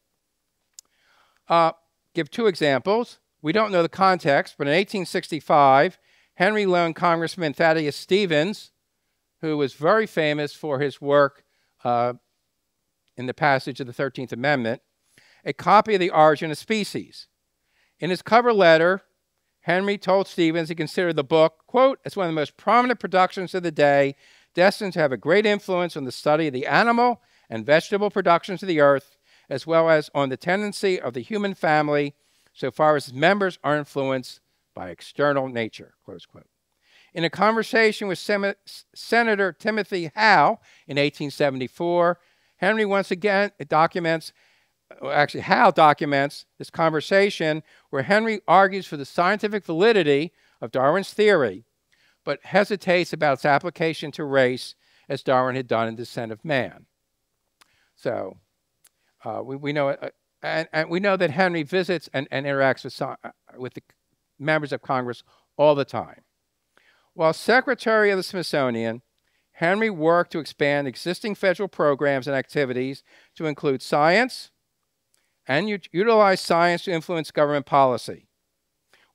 Give two examples. We don't know the context, but in 1865, Henry loaned Congressman Thaddeus Stevens, who was very famous for his work in the passage of the 13th Amendment, a copy of The Origin of Species. In his cover letter, Henry told Stevens he considered the book, quote, as one of the most prominent productions of the day, destined to have a great influence on the study of the animal and vegetable productions of the earth, as well as on the tendency of the human family, so far as its members are influenced by external nature, close quote. In a conversation with Senator Timothy Howe in 1874, Henry once again documents Howe documents this conversation where Henry argues for the scientific validity of Darwin's theory, but hesitates about its application to race, as Darwin had done in Descent of Man. So we know, and we know that Henry visits and interacts with the members of Congress all the time. While Secretary of the Smithsonian, Henry worked to expand existing federal programs and activities to include science, and utilize science to influence government policy.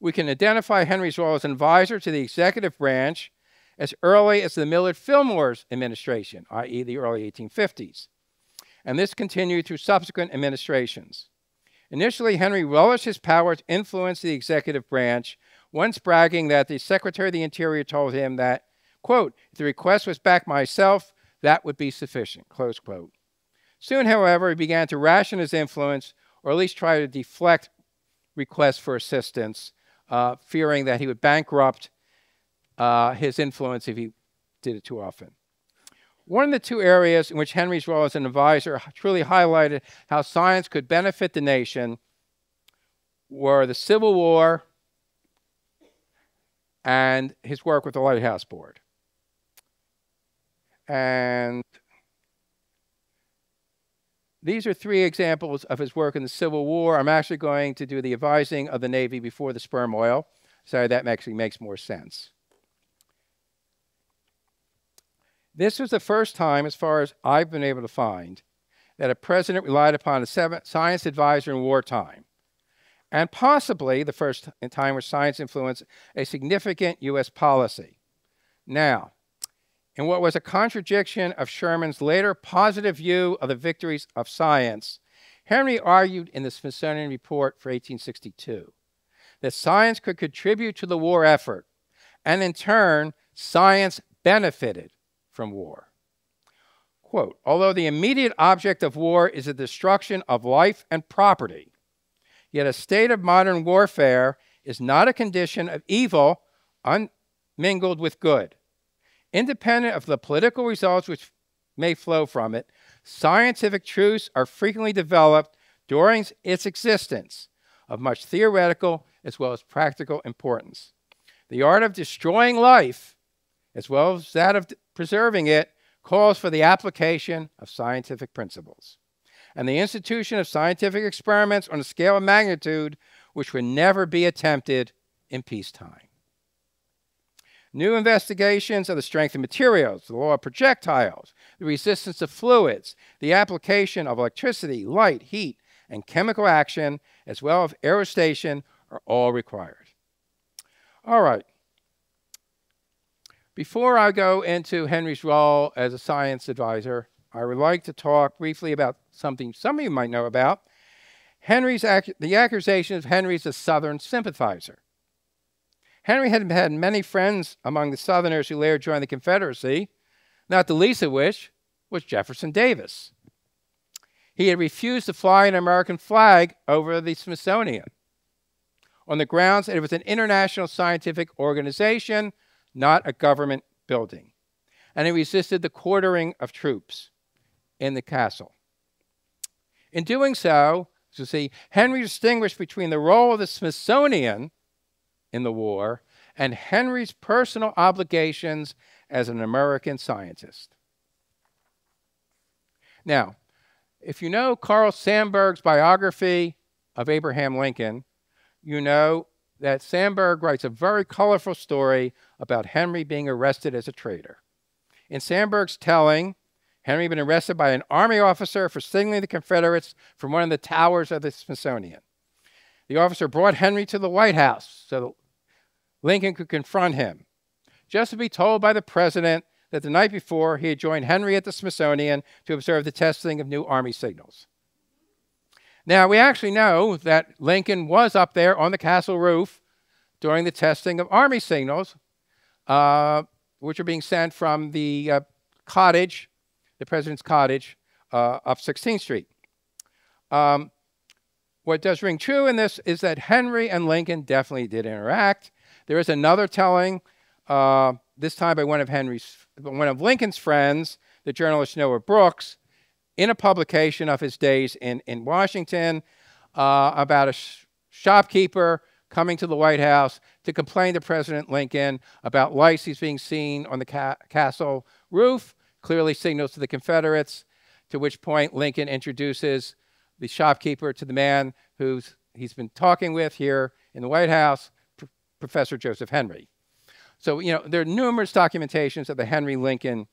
We can identify Henry's role as an advisor to the executive branch as early as the Millard Fillmore's administration, i.e. the early 1850s. And this continued through subsequent administrations. Initially, Henry relished his power to influence the executive branch, once bragging that the Secretary of the Interior told him that, quote, if the request was back myself, that would be sufficient, close quote. Soon, however, he began to ration his influence, or at least try to deflect requests for assistance, fearing that he would bankrupt his influence if he did it too often. One of the two areas in which Henry's role as an advisor truly highlighted how science could benefit the nation were the Civil War and his work with the Lighthouse Board. And these are three examples of his work in the Civil War. I'm actually going to do the advising of the Navy before the sperm oil. So that actually makes more sense. This was the first time, as far as I've been able to find, that a president relied upon a science advisor in wartime, and possibly the first time where science influenced a significant U.S. policy. Now, in what was a contradiction of Sherman's later positive view of the victories of science, Henry argued in the Smithsonian Report for 1862 that science could contribute to the war effort, and in turn, science benefited from war. Quote, although the immediate object of war is the destruction of life and property, yet a state of modern warfare is not a condition of evil unmingled with good. Independent of the political results which may flow from it, scientific truths are frequently developed during its existence, of much theoretical as well as practical importance. The art of destroying life, as well as that of preserving it, calls for the application of scientific principles and the institution of scientific experiments on a scale of magnitude which would never be attempted in peacetime. New investigations of the strength of materials, the law of projectiles, the resistance of fluids, the application of electricity, light, heat, and chemical action, as well as aerostation, are all required. All right. Before I go into Henry's role as a science advisor, I would like to talk briefly about something some of you might know about. The accusation of Henry's a Southern sympathizer. Henry had had many friends among the Southerners who later joined the Confederacy, not the least of which was Jefferson Davis. He had refused to fly an American flag over the Smithsonian on the grounds that it was an international scientific organization, not a government building. And he resisted the quartering of troops in the castle. In doing so, as you see, Henry distinguished between the role of the Smithsonian in the war and Henry's personal obligations as an American scientist. Now, if you know Carl Sandburg's biography of Abraham Lincoln, you know that Sandburg writes a very colorful story about Henry being arrested as a traitor. In Sandburg's telling, Henry had been arrested by an army officer for signaling the Confederates from one of the towers of the Smithsonian. The officer brought Henry to the White House so that Lincoln could confront him, just to be told by the president that the night before he had joined Henry at the Smithsonian to observe the testing of new army signals. Now, we actually know that Lincoln was up there on the castle roof during the testing of army signals, which are being sent from the cottage, the president's cottage, up 16th Street. What does ring true in this is that Henry and Lincoln definitely did interact. There is another telling, this time by one of Lincoln's friends, the journalist Noah Brooks, in a publication of his days in Washington, about a shopkeeper coming to the White House to complain to President Lincoln about lights he's being seen on the castle roof, clearly signals to the Confederates, to which point Lincoln introduces the shopkeeper to the man he's been talking with here in the White House, Professor Joseph Henry. So, you know, there are numerous documentations of the Henry-Lincoln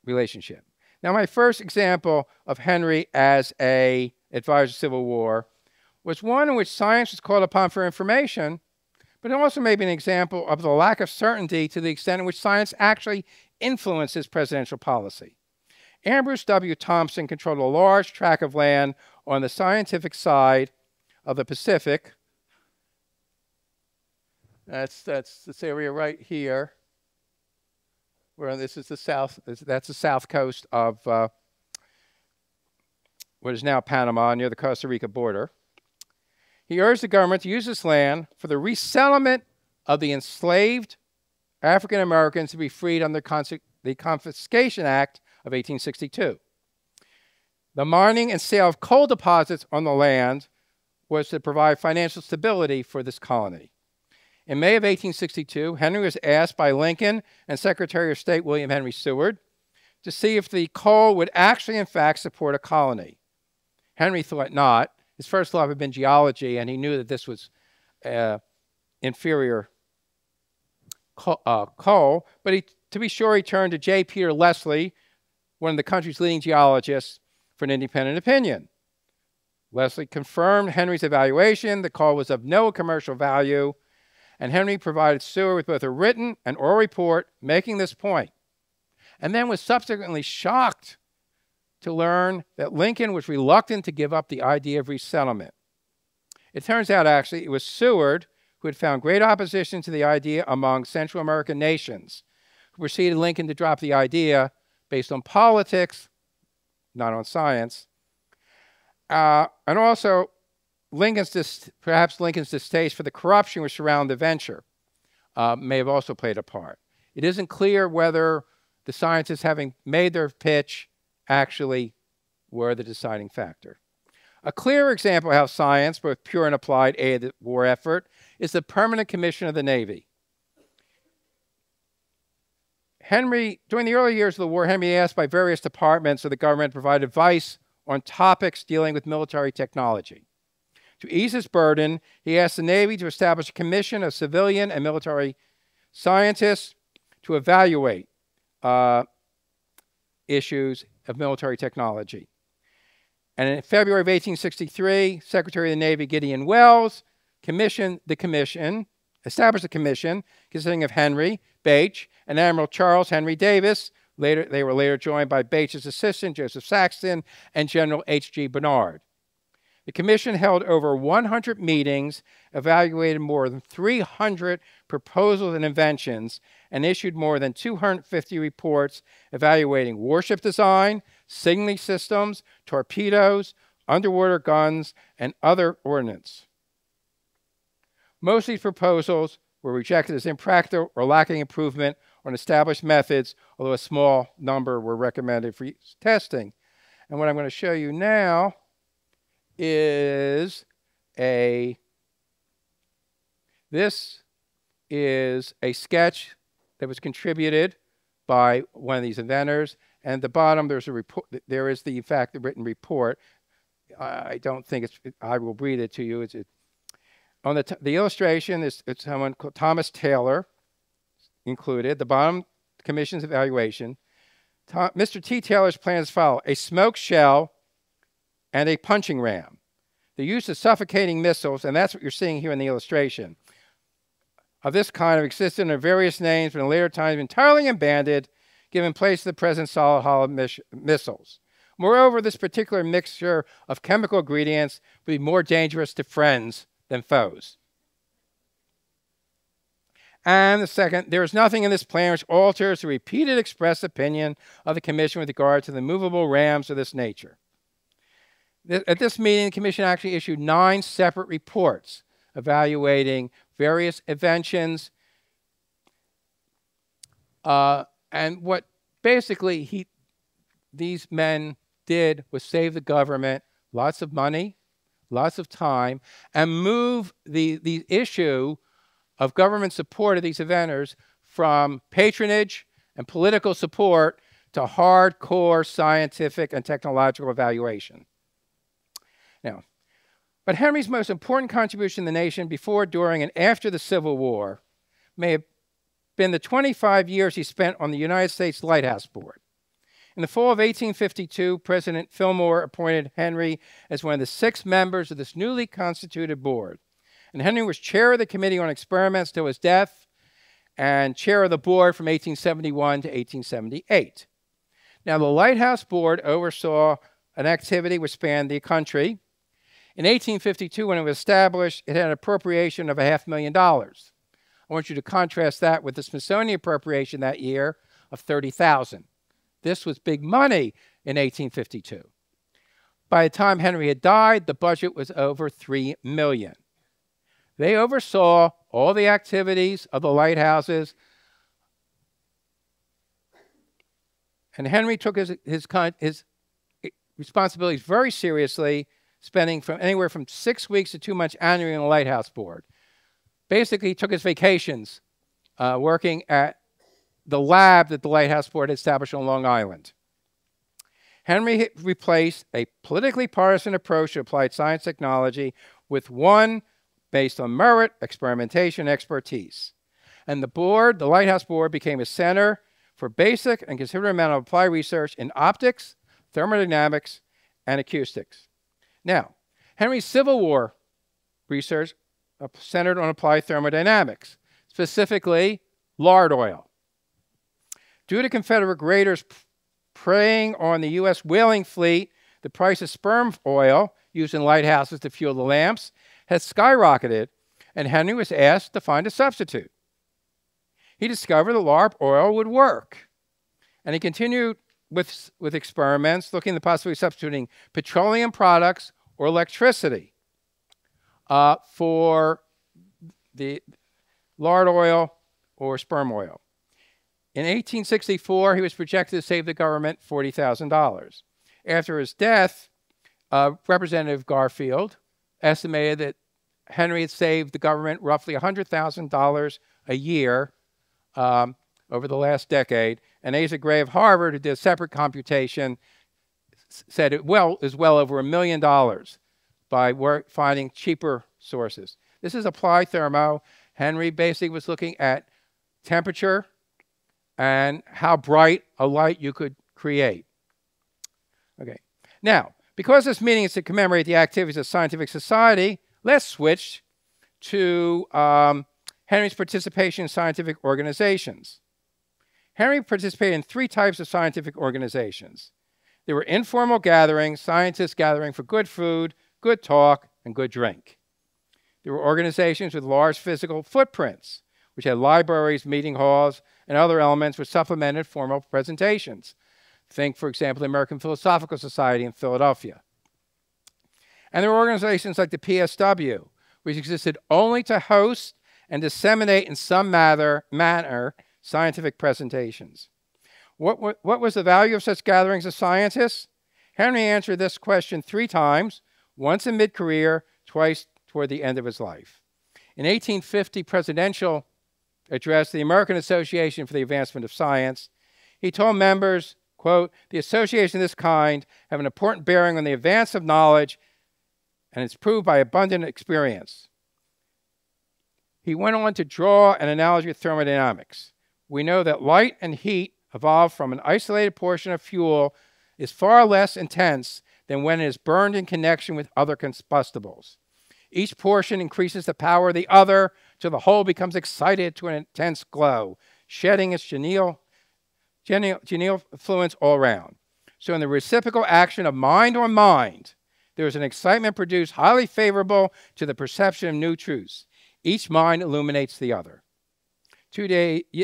relationship. Now, my first example of Henry as an advisor to the Civil War was one in which science was called upon for information, but it also may be an example of the lack of certainty to the extent in which science actually influences presidential policy. Ambrose W. Thompson controlled a large tract of land on the scientific side of the Pacific. That's this area right here, where this is the south. That's the south coast of what is now Panama, near the Costa Rica border. He urged the government to use this land for the resettlement of the enslaved African Americans to be freed under the Confiscation Act of 1862. The mining and sale of coal deposits on the land was to provide financial stability for this colony. In May of 1862, Henry was asked by Lincoln and Secretary of State William Henry Seward to see if the coal would actually, in fact, support a colony. Henry thought not. His first love had been geology, and he knew that this was inferior coal. But to be sure, he turned to J. Peter Leslie, one of the country's leading geologists, for an independent opinion. Leslie confirmed Henry's evaluation. The coal was of no commercial value, and Henry provided Seward with both a written and oral report making this point, and then was subsequently shocked to learn that Lincoln was reluctant to give up the idea of resettlement. It turns out, actually, it was Seward who had found great opposition to the idea among Central American nations, who persuaded Lincoln to drop the idea based on politics, not on science. And also, perhaps Lincoln's distaste for the corruption which surrounded the venture may have also played a part. It isn't clear whether the scientists, having made their pitch, actually were the deciding factor. A clear example of how science, both pure and applied, aided the war effort is the Permanent Commission of the Navy. During the early years of the war, Henry asked by various departments of the government to provide advice on topics dealing with military technology. To ease his burden, he asked the Navy to establish a commission of civilian and military scientists to evaluate issues of military technology. And in February of 1863, Secretary of the Navy Gideon Welles established a commission consisting of Henry, Bache, and Admiral Charles Henry Davis. They were later joined by Bache's assistant, Joseph Saxton, and General H.G. Barnard. The commission held over 100 meetings, evaluated more than 300 proposals and inventions, and issued more than 250 reports evaluating warship design, signaling systems, torpedoes, underwater guns, and other ordnance. Most of these proposals were rejected as impractical or lacking improvement on established methods, although a small number were recommended for testing. And what I'm going to show you now is this is a sketch that was contributed by one of these inventors. And at the bottom, there's a report. There is in fact, the written report. I don't think I will read it to you. On the illustration is someone called Thomas Taylor included. The bottom, commission's evaluation. Mr. T. Taylor's plans follow: a smoke shell and a punching ram. The use of suffocating missiles, and that's what you're seeing here in the illustration, of this kind have existed under various names, but in later times entirely abandoned, giving place to the present solid hollow missiles. Moreover, this particular mixture of chemical ingredients would be more dangerous to friends than foes. And the second, there is nothing in this plan which alters the repeated expressed opinion of the Commission with regard to the movable rams of this nature. At this meeting, the Commission actually issued 9 separate reports evaluating various inventions. And what basically these men did was save the government lots of money, lots of time, and move the issue of government support of these inventors from patronage and political support to hardcore scientific and technological evaluation. Now, but Henry's most important contribution to the nation before, during, and after the Civil War may have been the 25 years he spent on the United States Lighthouse Board. In the fall of 1852, President Fillmore appointed Henry as one of the 6 members of this newly constituted board. And Henry was chair of the Committee on Experiments till his death and chair of the board from 1871 to 1878. Now, the Lighthouse Board oversaw an activity which spanned the country. In 1852, when it was established, it had an appropriation of $500,000. I want you to contrast that with the Smithsonian appropriation that year of $30,000. This was big money in 1852. By the time Henry had died, the budget was over $3 million. They oversaw all the activities of the lighthouses, and Henry took his responsibilities very seriously, spending anywhere from 6 weeks to 2 months annually on the Lighthouse Board. Basically, he took his vacations working at the lab that the Lighthouse Board had established on Long Island. Henry replaced a politically partisan approach to applied science technology with one based on merit, experimentation, and expertise. And the Lighthouse Board, became a center for basic and considerable amount of applied research in optics, thermodynamics, and acoustics. Now, Henry's Civil War research centered on applied thermodynamics, specifically lard oil. Due to Confederate raiders preying on the U.S. whaling fleet, the price of sperm oil used in lighthouses to fuel the lamps has skyrocketed, and Henry was asked to find a substitute. He discovered that lard oil would work, and he continued with experiments looking at the possibility of substituting petroleum products or electricity for the lard oil or sperm oil. In 1864, he was projected to save the government $40,000. After his death, Representative Garfield estimated that Henry had saved the government roughly $100,000 a year over the last decade. And Asa Gray of Harvard, who did a separate computation, said it is well over $1 million by finding cheaper sources. This is applied thermo. Henry basically was looking at temperature and how bright a light you could create. Okay. Now, because this meeting is to commemorate the activities of scientific society, let's switch to Henry's participation in scientific organizations. Henry participated in 3 types of scientific organizations. There were informal gatherings, scientists gathering for good food, good talk, and good drink. There were organizations with large physical footprints, which had libraries, meeting halls, and other elements which supplemented formal presentations. Think, for example, the American Philosophical Society in Philadelphia. And there were organizations like the PSW, which existed only to host and disseminate in some manner scientific presentations. What was the value of such gatherings of scientists? Henry answered this question 3 times, once in mid-career, twice toward the end of his life. In 1850 presidential address to the American Association for the Advancement of Science, he told members, quote, "The association of this kind have an important bearing on the advance of knowledge, and it's proved by abundant experience." He went on to draw an analogy with thermodynamics. We know that light and heat evolved from an isolated portion of fuel is far less intense than when it is burned in connection with other combustibles. Each portion increases the power of the other till the whole becomes excited to an intense glow, shedding its genial fluence all around. So in the reciprocal action of mind on mind, there is an excitement produced highly favorable to the perception of new truths. Each mind illuminates the other. 2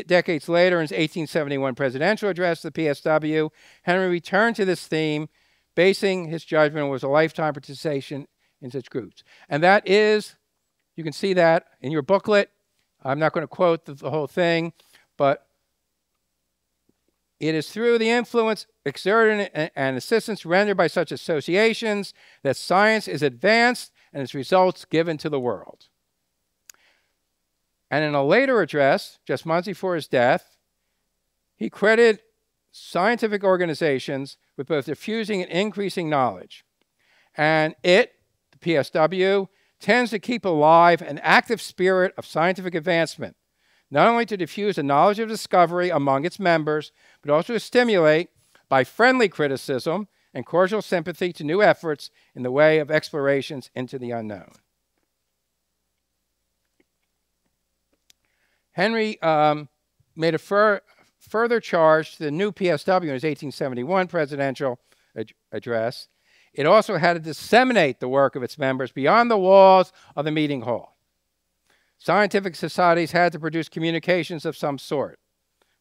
decades later, in his 1871 presidential address to the PSW, Henry returned to this theme, basing his judgment on a lifetime participation in such groups. And that is, you can see that in your booklet. I'm not going to quote the whole thing, but it is through the influence exerted and assistance rendered by such associations that science is advanced and its results given to the world. And in a later address, just months before his death, he credited scientific organizations with both diffusing and increasing knowledge. And it, the PSW, tends to keep alive an active spirit of scientific advancement, not only to diffuse a knowledge of discovery among its members, but also to stimulate, by friendly criticism and cordial sympathy, to new efforts in the way of explorations into the unknown. Henry made a further charge to the new PSW in his 1871 presidential address. It also had to disseminate the work of its members beyond the walls of the meeting hall. Scientific societies had to produce communications of some sort.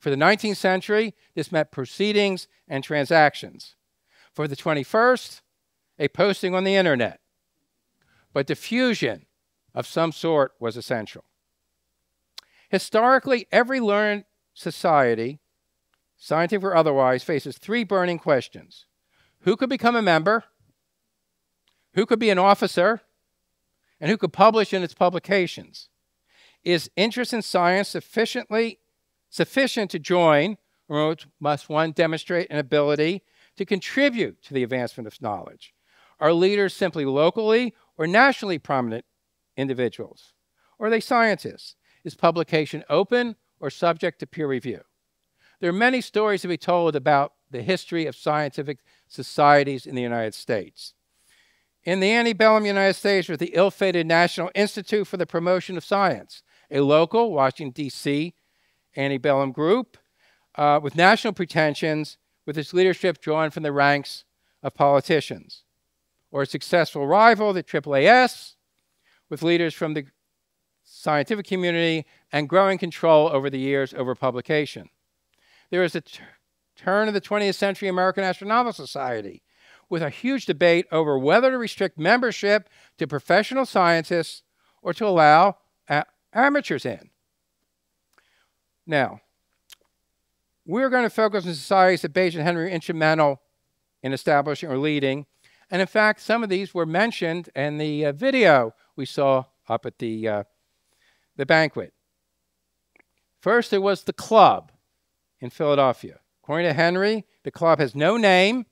For the 19th century, this meant proceedings and transactions. For the 21st, a posting on the internet. But diffusion of some sort was essential. Historically, every learned society, scientific or otherwise, faces 3 burning questions. Who could become a member? Who could be an officer? And who could publish in its publications? Is interest in science sufficient to join, or must one demonstrate an ability to contribute to the advancement of knowledge? Are leaders simply locally or nationally prominent individuals? Or are they scientists? Is publication open or subject to peer review? There are many stories to be told about the history of scientific societies in the United States. In the antebellum United States was the ill-fated National Institute for the Promotion of Science, a local Washington, D.C. antebellum group with national pretensions, with its leadership drawn from the ranks of politicians. Or a successful rival, the AAAS, with leaders from the scientific community and growing control over the years over publication. There is a turn of the 20th century American Astronomical Society, with a huge debate over whether to restrict membership to professional scientists or to allow amateurs in. Now, we're going to focus on societies that Page and Henry were instrumental in establishing or leading, And in fact, some of these were mentioned in the video we saw up at the banquet. First, there was the club in Philadelphia. According to Henry, the club has no name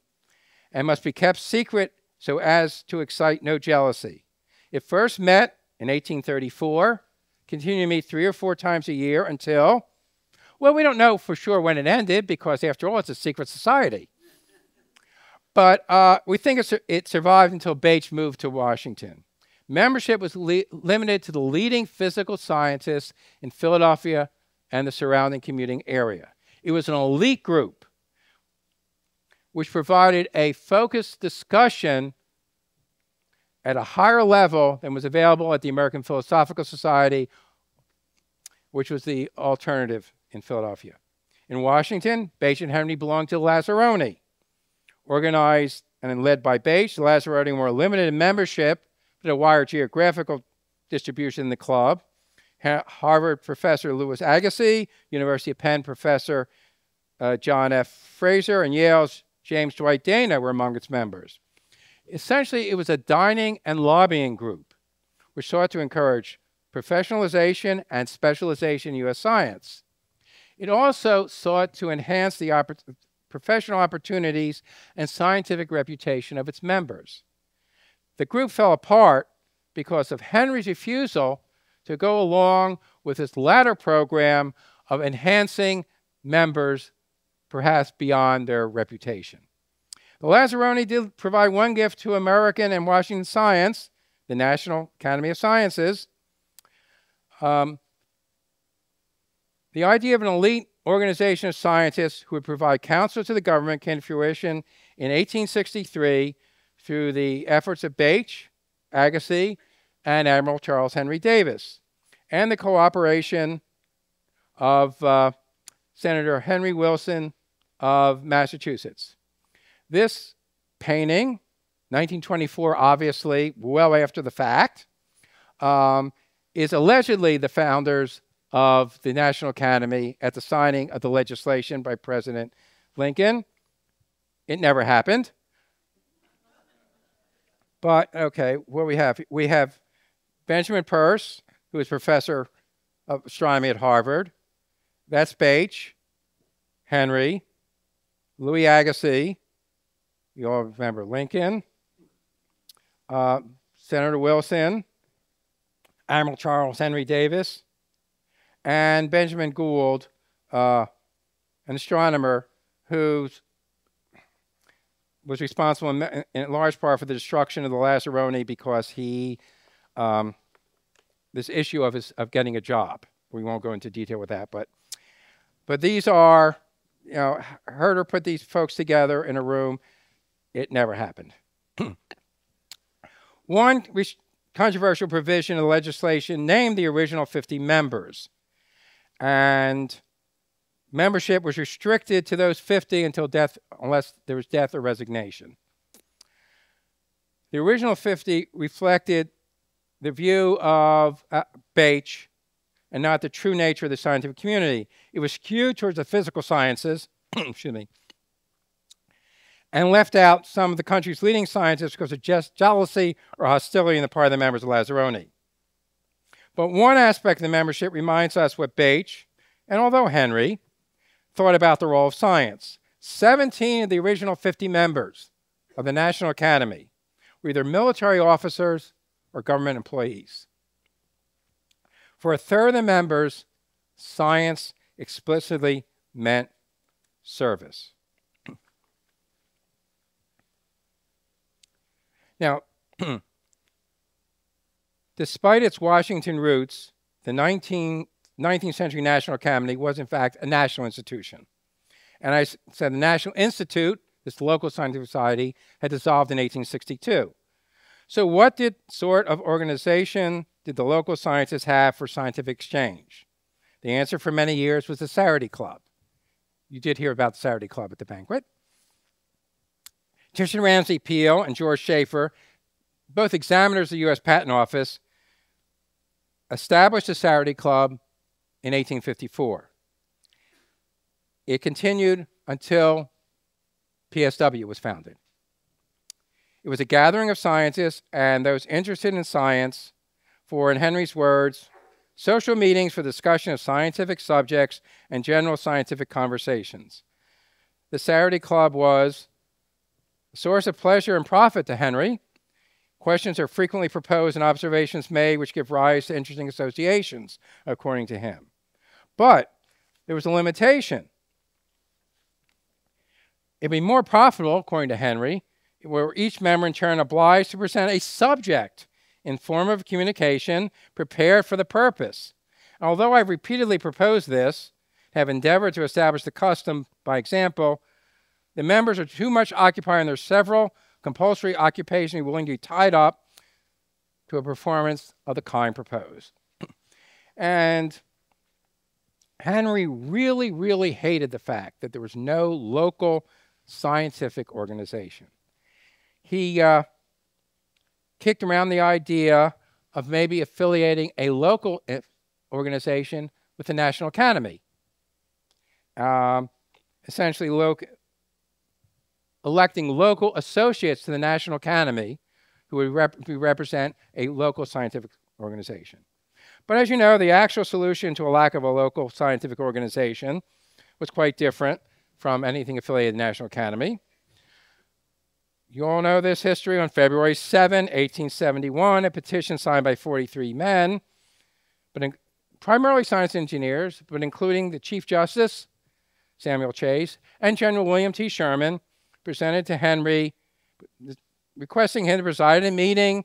and must be kept secret so as to excite no jealousy. It first met in 1834, continued to meet 3 or 4 times a year until, well, we don't know for sure when it ended because, after all, it's a secret society. But we think it survived until Bache moved to Washington. Membership was limited to the leading physical scientists in Philadelphia and the surrounding commuting area. It was an elite group which provided a focused discussion at a higher level than was available at the American Philosophical Society, which was the alternative in Philadelphia. In Washington, Bache and Henry belonged to the Lazzaroni. Organized and led by Bache, the Lazzaroni were limited in membership, but a wider geographical distribution in the club. Harvard professor Louis Agassiz, University of Penn professor John F. Fraser, and Yale's James Dwight Dana were among its members. Essentially, it was a dining and lobbying group which sought to encourage professionalization and specialization in U.S. science. It also sought to enhance the professional opportunities and scientific reputation of its members. The group fell apart because of Henry's refusal to go along with his latter program of enhancing members perhaps beyond their reputation. The Lazzaroni did provide one gift to American and Washington science, the National Academy of Sciences. The idea of an elite organization of scientists who would provide counsel to the government came to fruition in 1863 through the efforts of Bache, Agassiz, and Admiral Charles Henry Davis, and the cooperation of Senator Henry Wilson of Massachusetts. This painting, 1924, obviously well after the fact, is allegedly the founders of the National Academy at the signing of the legislation by President Lincoln. It never happened. But, okay, what we have? We have Benjamin Peirce, who is professor of astronomy at Harvard. That's Bache, Henry, Louis Agassiz. You all remember Lincoln. Senator Wilson, Admiral Charles Henry Davis, and Benjamin Gould, an astronomer who was responsible in large part for the destruction of the Lazzaroni because he, this issue of getting a job. We won't go into detail with that, but these are, you know, Herder put these folks together in a room. It never happened. One controversial provision of the legislation named the original 50 members, and membership was restricted to those 50 until death, unless there was death or resignation. The original 50 reflected the view of Bache and not the true nature of the scientific community. It was skewed towards the physical sciences, excuse me, and left out some of the country's leading scientists because of just jealousy or hostility on the part of the members of Lazzaroni. But one aspect of the membership reminds us what Bache, and although Henry, thought about the role of science. 17 of the original 50 members of the National Academy were either military officers or government employees. For a third of the members, science explicitly meant service. Now, despite its Washington roots, the 19th century National Academy was, in fact, a national institution. And I said the National Institute, this local scientific society, had dissolved in 1862. So what sort of organization did the local scientists have for scientific exchange? The answer for many years was the Saturday Club. You did hear about the Saturday Club at the banquet. Titian Ramsey Peale and George Schaefer, both examiners of the U.S. Patent Office, established the Saturday Club in 1854. It continued until PSW was founded. It was a gathering of scientists and those interested in science for, in Henry's words, social meetings for discussion of scientific subjects and general scientific conversations. The Saturday Club was a source of pleasure and profit to Henry. Questions are frequently proposed and observations made which give rise to interesting associations, according to him. But there was a limitation. It'd be more profitable, according to Henry, were each member in turn obliged to present a subject in form of communication prepared for the purpose. Although I've repeatedly proposed this, have endeavored to establish the custom by example, the members are too much occupied in their several compulsory occupations willing to be tied up to a performance of the kind proposed. And Henry really, really hated the fact that there was no local scientific organization. He kicked around the idea of maybe affiliating a local organization with the National Academy. Essentially electing local associates to the National Academy who would represent a local scientific organization. But as you know, the actual solution to a lack of a local scientific organization was quite different from anything affiliated with the National Academy. You all know this history. On February 7, 1871, a petition signed by 43 men, primarily science engineers, but including the Chief Justice, Samuel Chase, and General William T. Sherman, presented to Henry, requesting him to preside at a meeting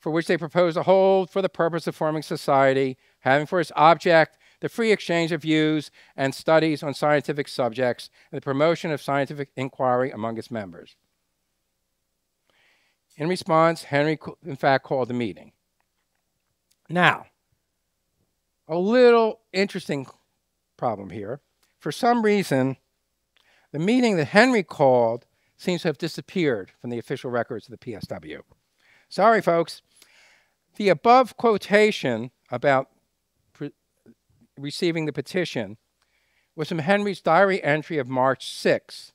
for which they proposed to hold for the purpose of forming society, having for its object the free exchange of views and studies on scientific subjects and the promotion of scientific inquiry among its members. In response, Henry, in fact, called the meeting. Now, a little interesting problem here. For some reason, the meeting that Henry called seems to have disappeared from the official records of the PSW. Sorry, folks. The above quotation about receiving the petition was from Henry's diary entry of March 6.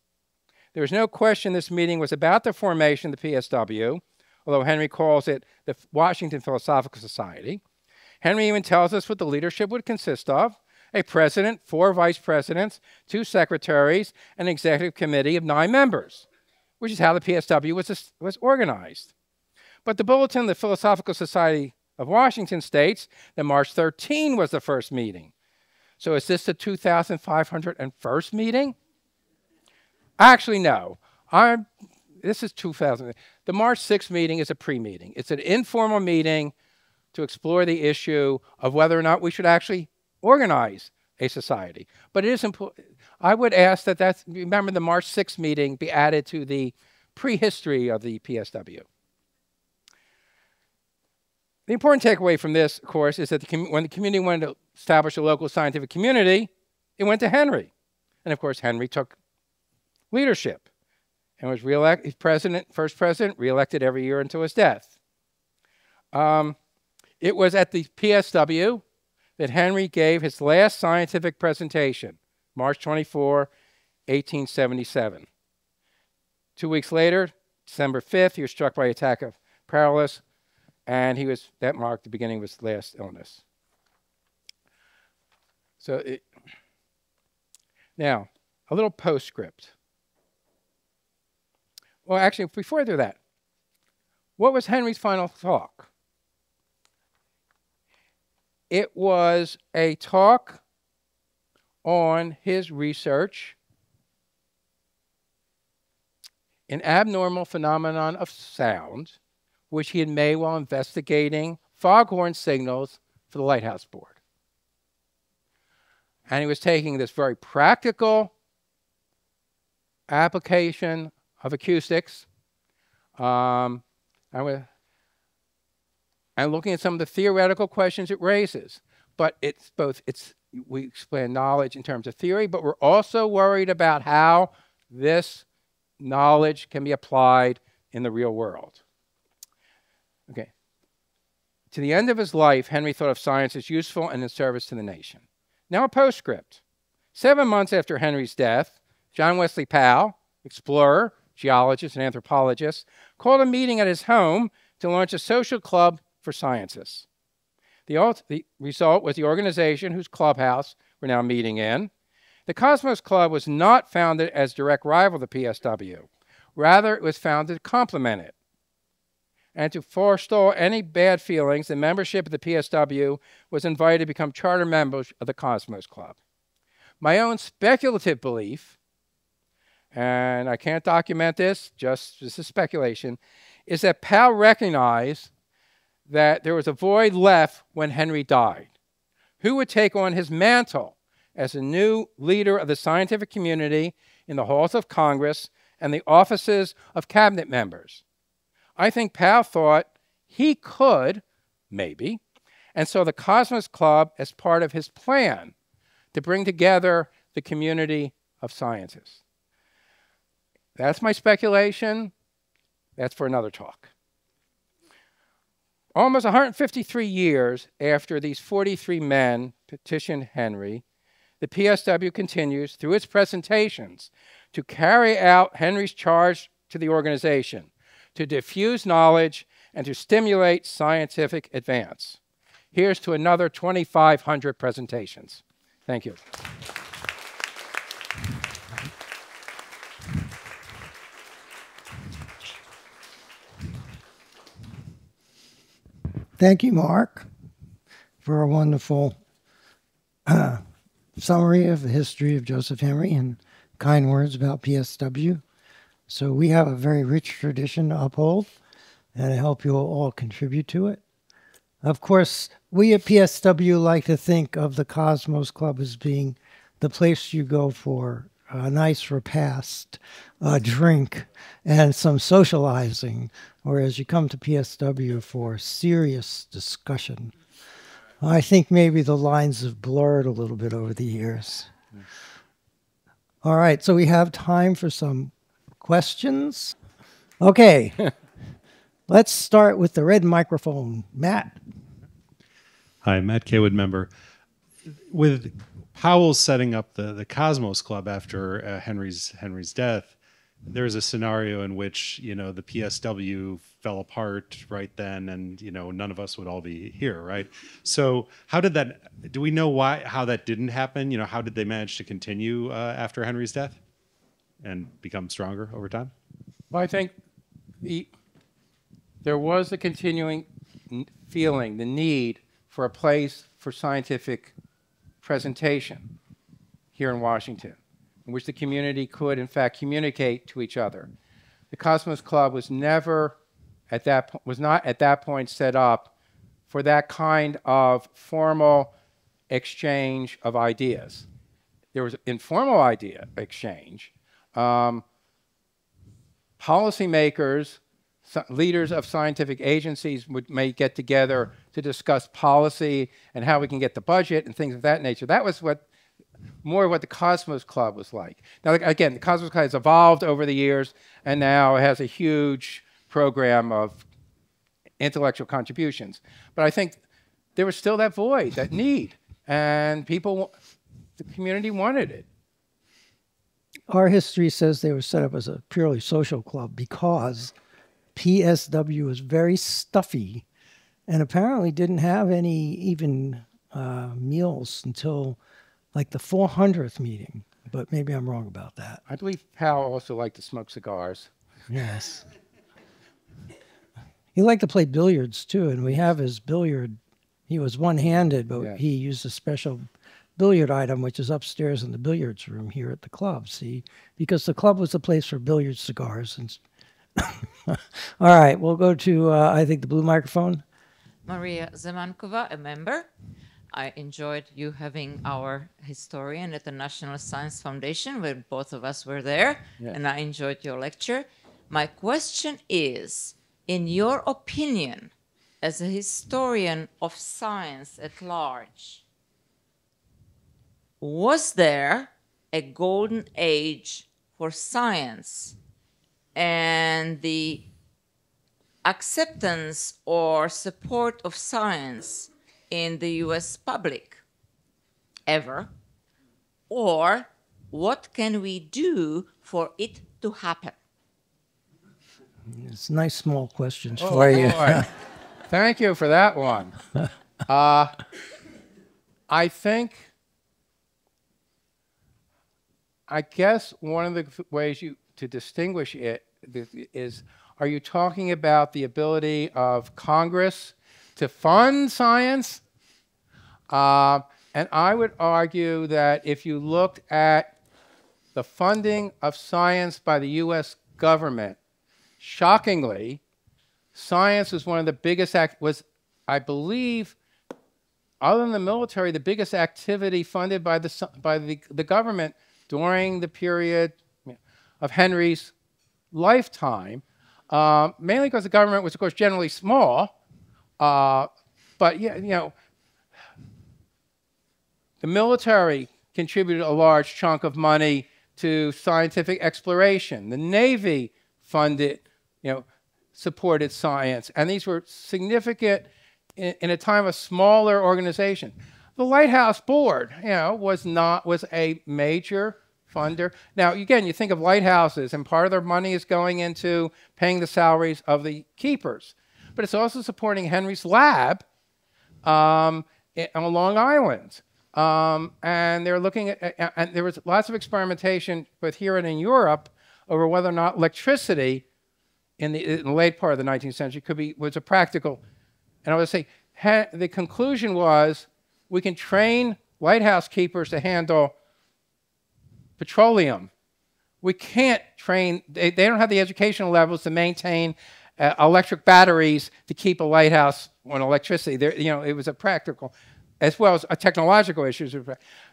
There is no question this meeting was about the formation of the PSW, although Henry calls it the Washington Philosophical Society. Henry even tells us what the leadership would consist of: a president, 4 vice presidents, 2 secretaries, an executive committee of 9 members, which is how the PSW was organized. But the Bulletin of the Philosophical Society of Washington states that March 13 was the first meeting. So is this the 2,501st meeting? Actually, no. This is 2000. The March 6th meeting is a pre-meeting. It's an informal meeting to explore the issue of whether or not we should actually organize a society. But it is important. I would ask that remember the March 6th meeting be added to the prehistory of the PSW. The important takeaway from this, of course, is that when the community wanted to establish a local scientific community, it went to Henry. And of course, Henry took leadership and was reelected first president, reelected every year until his death. It was at the PSW that Henry gave his last scientific presentation, March 24, 1877. 2 weeks later, December 5th, he was struck by an attack of paralysis, and that marked the beginning of his last illness. Now, a little postscript. Well, actually, before I do that, what was Henry's final talk? It was a talk on his research in abnormal phenomenon of sound, which he had made while investigating foghorn signals for the Lighthouse Board. And he was taking this very practical application of acoustics and looking at some of the theoretical questions it raises. But we explain knowledge in terms of theory, but we're also worried about how this knowledge can be applied in the real world. Okay. To the end of his life, Henry thought of science as useful and in service to the nation. Now a postscript. 7 months after Henry's death, John Wesley Powell, explorer, geologist and anthropologist, called a meeting at his home to launch a social club for scientists. The result was the organization whose clubhouse we're now meeting in. The Cosmos Club was not founded as direct rival to PSW. Rather, it was founded to complement it. And to forestall any bad feelings, the membership of the PSW was invited to become charter members of the Cosmos Club. My own speculative belief, and I can't document this, this is speculation, is that Powell recognized that there was a void left when Henry died. Who would take on his mantle as a new leader of the scientific community in the halls of Congress and the offices of cabinet members? I think Powell thought he could, maybe, and so the Cosmos Club as part of his plan to bring together the community of scientists. That's my speculation. That's for another talk. Almost 153 years after these 43 men petitioned Henry, the PSW continues through its presentations to carry out Henry's charge to the organization, to diffuse knowledge and to stimulate scientific advance. Here's to another 2,500 presentations. Thank you. Thank you, Mark, for a wonderful summary of the history of Joseph Henry and kind words about PSW. So we have a very rich tradition to uphold, and I hope you'll all contribute to it. Of course, we at PSW like to think of the Cosmos Club as being the place you go for a nice repast, a drink, and some socializing, whereas you come to PSW for serious discussion. I think maybe the lines have blurred a little bit over the years. All right, so we have time for some questions. Okay, let's start with the red microphone. Matt. Hi, Matt Kaywood, member. With Powell setting up the Cosmos Club after Henry's death, there's a scenario in which, the PSW fell apart right then, and, none of us would all be here, right? So how did that, do we know how that didn't happen? How did they manage to continue after Henry's death and become stronger over time? Well, I think there was a continuing feeling, the need for a place for scientific presentation here in Washington, in which the community could, in fact, communicate to each other. The Cosmos Club was never not at that point set up for that kind of formal exchange of ideas. There was informal idea exchange. Policymakers, leaders of scientific agencies may get together to discuss policy and how we can get the budget and things of that nature. That was more what the Cosmos Club was like. Now, again, the Cosmos Club has evolved over the years, and now it has a huge program of intellectual contributions. But I think there was still that void, that need, and the community wanted it. Our history says they were set up as a purely social club because PSW was very stuffy and apparently didn't have any even meals until like the 400th meeting, but maybe I'm wrong about that. I believe Powell also liked to smoke cigars. Yes. He liked to play billiards too, and we have his billiard. He was one-handed, but Yeah. he used a special billiard item, which is upstairs in the billiards room here at the club, see? Because the club was a place for billiard cigars. And all right, we'll go to, I think, the blue microphone. Maria Zemankova, a member. I enjoyed you having our historian at the National Science Foundation, where both of us were there, and I enjoyed your lecture. My question is, in your opinion, as a historian of science at large, was there a golden age for science and the acceptance or support of science in the US public ever? Or what can we do for it to happen? It's nice small questions Oh, for you. boy. Thank you for that one. I guess one of the ways to distinguish it is, are you talking about the ability of Congress to fund science? And I would argue that if you looked at the funding of science by the U.S. government, shockingly, science was one of the biggest, I believe, other than the military, the biggest activity funded by the government during the period of Henry's lifetime, mainly because the government was, of course, generally small. But yeah, you know, the military contributed a large chunk of money to scientific exploration. The Navy funded, supported science, and these were significant in a time of smaller organization. The Lighthouse Board, was a major funder. Now, again, you think of lighthouses, and part of their money is going into paying the salaries of the keepers, but it's also supporting Henry's lab on Long Island. And they're looking at, and there was lots of experimentation both here and in Europe over whether or not electricity in the late part of the 19th century was a practical. And I would say the conclusion was we can train lighthouse keepers to handle petroleum. We can't train, they don't have the educational levels to maintain electric batteries to keep a lighthouse on electricity. It was a practical, as well as a technological issues.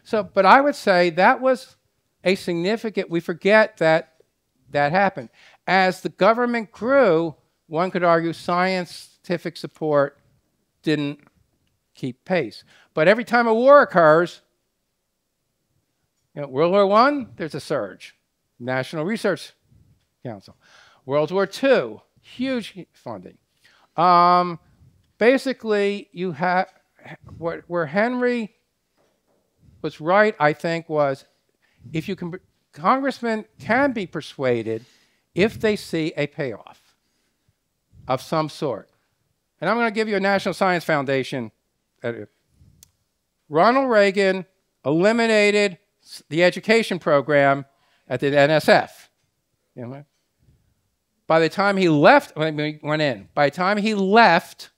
So, but I would say that was a significant, we forget that happened. As the government grew, one could argue scientific support didn't keep pace. But every time a war occurs, World War I, there's a surge. National Research Council. World War II, huge funding. Basically, you have, where Henry was right, I think, was if you can, congressmen can be persuaded if they see a payoff of some sort. And I'm going to give you a National Science Foundation. Ronald Reagan eliminated the education program at the NSF. By the time he left, when he went in, by the time he left,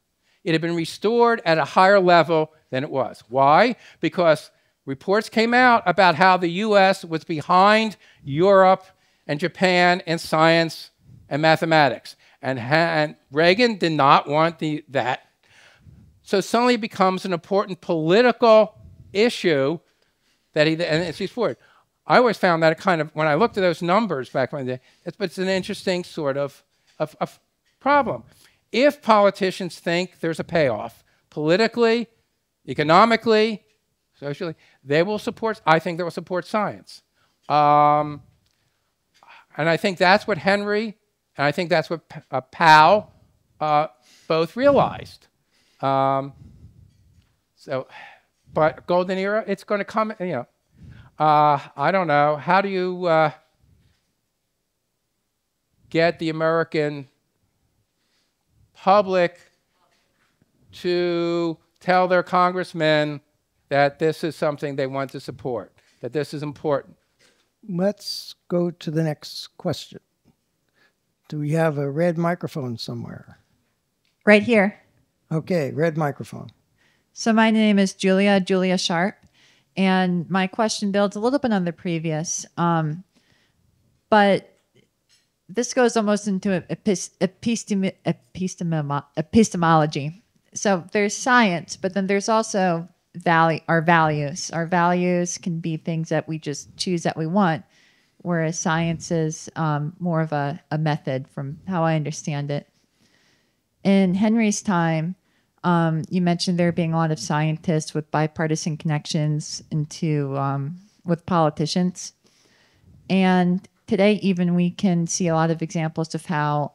it had been restored at a higher level than it was. Why? Because reports came out about how the U.S. was behind Europe and Japan in science and mathematics. And Reagan did not want that. So suddenly it becomes an important political issue that and it's forward. I always found that when I looked at those numbers back in the day, it's an interesting sort of problem. If politicians think there's a payoff, politically, economically, socially, I think they will support science. And I think that's what Henry, and I think that's what Powell both realized. But golden era, it's going to come, I don't know. How do you get the American public to tell their congressmen that this is something they want to support, that this is important? Let's go to the next question. Do we have a red microphone somewhere? Right here. Okay, red microphone. So my name is Julia Sharp, and my question builds a little bit on the previous, but this goes almost into epistemology. So there's science, but then there's also our values. Our values can be things that we just choose that we want, whereas science is more of a method from how I understand it. In Henry's time, you mentioned there being a lot of scientists with bipartisan connections with politicians. And today, even, we can see a lot of examples of how,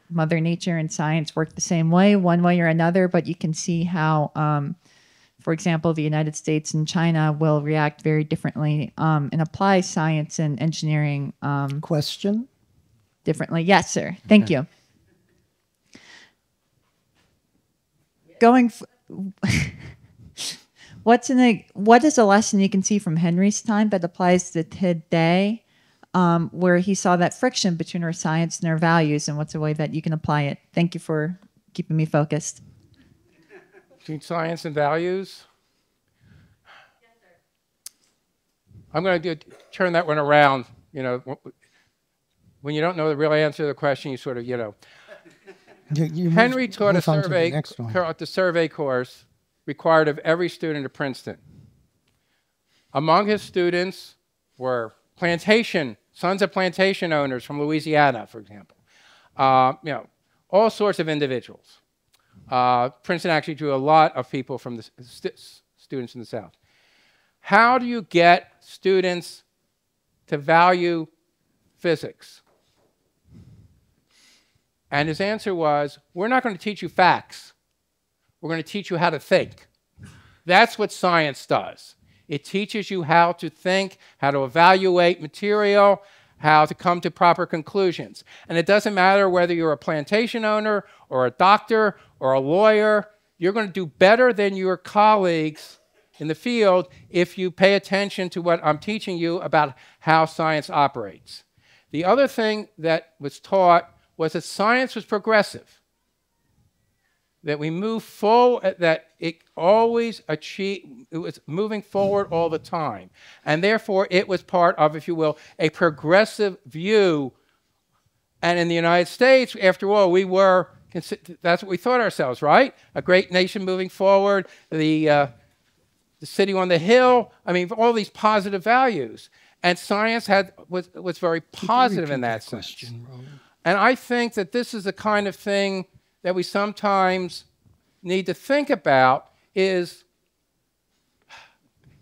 Mother Nature and science work the same way, one way or another, but you can see how, for example, the United States and China will react very differently and apply science and engineering. Question? differently. Yes, sir. Thank you. Going. What is a lesson you can see from Henry's time that applies to today, where he saw that friction between our science and our values, and what's a way that you can apply it? Thank you for keeping me focused. Between science and values? Yes, sir. I'm going to turn that one around. You know, when you don't know the real answer to the question, you sort of, you know. Henry taught the survey course required of every student at Princeton. Among his students were sons of plantation owners from Louisiana, for example. You know, all sorts of individuals. Princeton actually drew a lot of people from the students in the South. How do you get students to value physics? And his answer was, we're not going to teach you facts. We're going to teach you how to think. That's what science does. It teaches you how to think, how to evaluate material, how to come to proper conclusions. And it doesn't matter whether you're a plantation owner or a doctor or a lawyer, you're going to do better than your colleagues in the field if you pay attention to what I'm teaching you about how science operates. The other thing that was taught was that science was progressive, that we move forward, that it always achieved, it was moving forward all the time. And therefore, it was part of, if you will, a progressive view. And in the United States, after all, we were, that's what we thought ourselves, right? A great nation moving forward, the city on the hill, I mean, all these positive values. And science was very positive in that sense. And I think that this is the kind of thing that we sometimes need to think about is,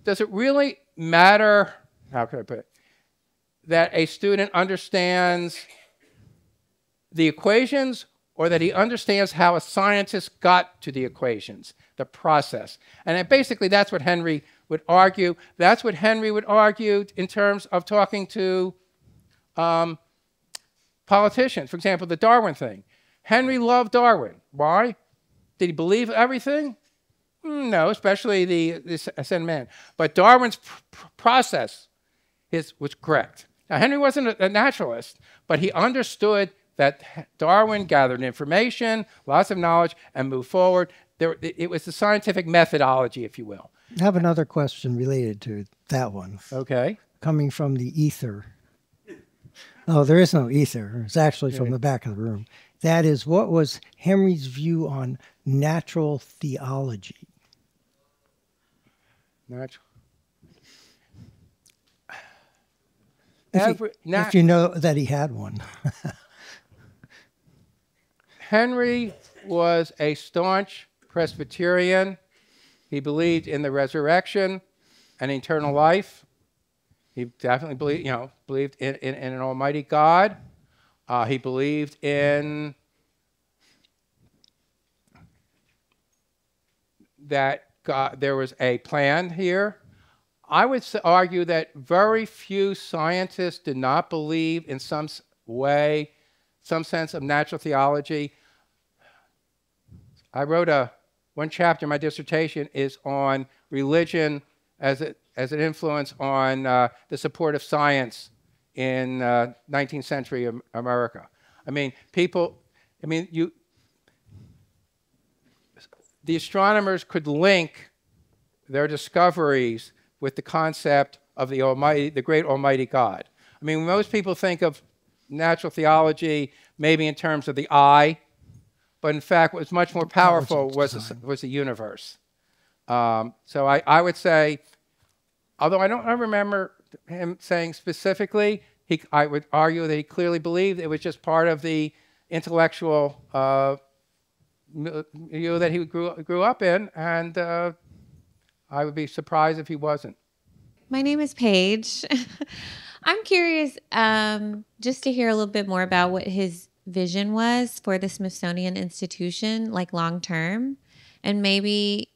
does it really matter, how can I put it, that a student understands the equations or that he understands how a scientist got to the equations, the process? And basically that's what Henry would argue. That's what Henry would argue in terms of talking to politicians. For example, the Darwin thing. Henry loved Darwin. Why? Did he believe everything? No, especially the ascended man. But Darwin's process was correct. Now, Henry wasn't a naturalist, but he understood that Darwin gathered information, lots of knowledge, and moved forward. It was the scientific methodology, if you will. I have another question related to that one. Okay. Coming from the ether. Oh, there is no ether. It's actually from the back of the room. That is, what was Henry's view on natural theology? Natural. If you know that he had one. Henry was a staunch Presbyterian. He believed in the resurrection and eternal life. He definitely believed in an almighty God. He believed in that there was a plan here. I would argue that very few scientists did not believe in some way, some sense of natural theology. I wrote one chapter in my dissertation is on religion as an influence on the support of science in 19th century America. I mean, the astronomers could link their discoveries with the concept of the great almighty God. I mean, most people think of natural theology maybe in terms of the eye, but in fact, what was much more powerful was the universe. So I would say, although I don't remember him saying specifically, I would argue that he clearly believed it was just part of the intellectual milieu that he grew up in, and I would be surprised if he wasn't. My name is Paige. I'm curious just to hear a little bit more about what his vision was for the Smithsonian Institution, like long term, and maybe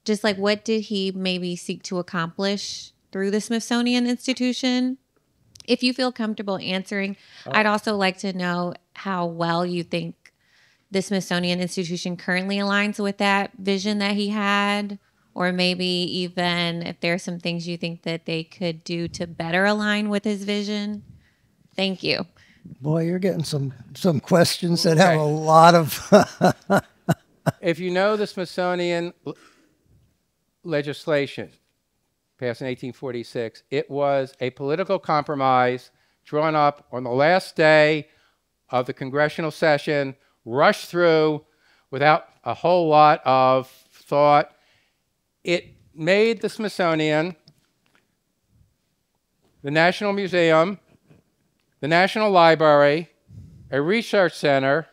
just like what did he maybe seek to accomplish through the Smithsonian Institution? if you feel comfortable answering, I'd also like to know how well you think the Smithsonian Institution currently aligns with that vision that he had, or maybe even if there are some things you think that they could do to better align with his vision. Thank you. Boy, you're getting some questions that have a lot of... If you know the Smithsonian legislation passed in 1846, it was a political compromise drawn up on the last day of the congressional session, rushed through without a whole lot of thought. It made the Smithsonian, the National Museum, the National Library, a research center,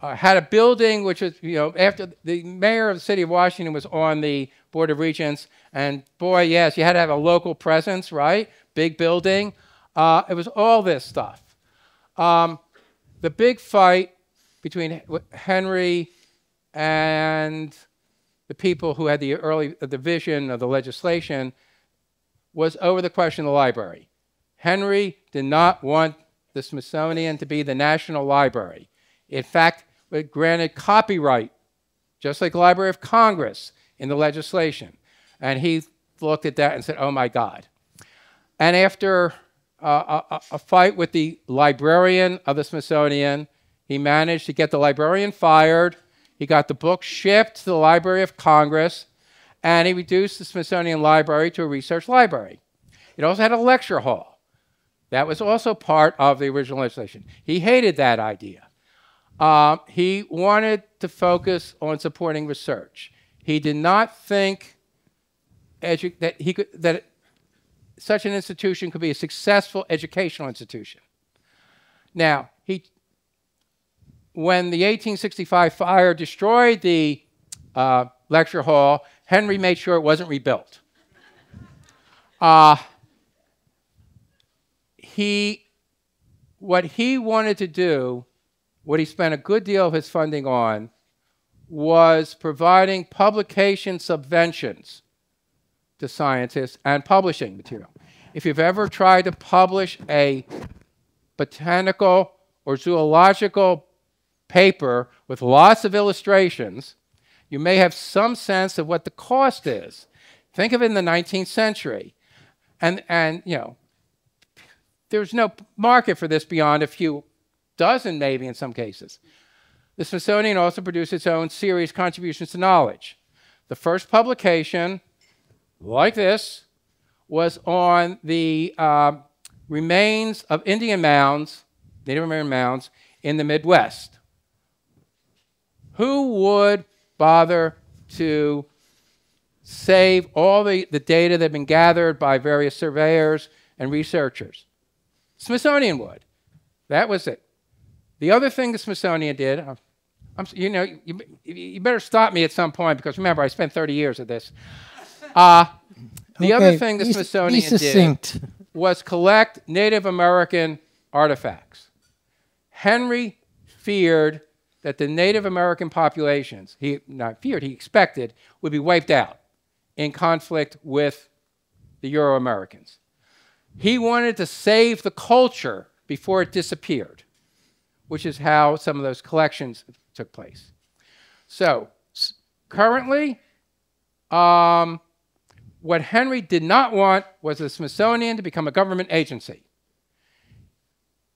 had a building which was, after the mayor of the city of Washington was on the Board of Regents, and boy, yes, you had to have a local presence, right? Big building. It was all this stuff. The big fight between Henry and the people who had the vision of the legislation was over the question of the library. Henry did not want the Smithsonian to be the National Library. In fact, it granted copyright, just like the Library of Congress, in the legislation. And he looked at that and said, oh my God. And after a fight with the librarian of the Smithsonian, he managed to get the librarian fired. He got the book shipped to the Library of Congress, and he reduced the Smithsonian Library to a research library. It also had a lecture hall. That was also part of the original legislation. He hated that idea. He wanted to focus on supporting research. He did not think that such an institution could be a successful educational institution. Now, when the 1865 fire destroyed the lecture hall, Henry made sure it wasn't rebuilt. What he wanted to do, what he spent a good deal of his funding on, was providing publication subventions to scientists and publishing material. If you've ever tried to publish a botanical or zoological paper with lots of illustrations, you may have some sense of what the cost is. Think of it in the 19th century. And there's no market for this beyond a few dozen, maybe in some cases. The Smithsonian also produced its own series, Contributions to Knowledge. The first publication, like this, was on the remains of Indian mounds, Native American mounds, in the Midwest. Who would bother to save all the data that had been gathered by various surveyors and researchers? Smithsonian would. That was it. The other thing the Smithsonian did, you better stop me at some point, because remember, I spent 30 years at this. The other thing the Smithsonian did was collect Native American artifacts. Henry feared that the Native American populations, he expected, would be wiped out in conflict with the Euro-Americans. He wanted to save the culture before it disappeared, which is how some of those collections took place. So currently, what Henry did not want was the Smithsonian to become a government agency.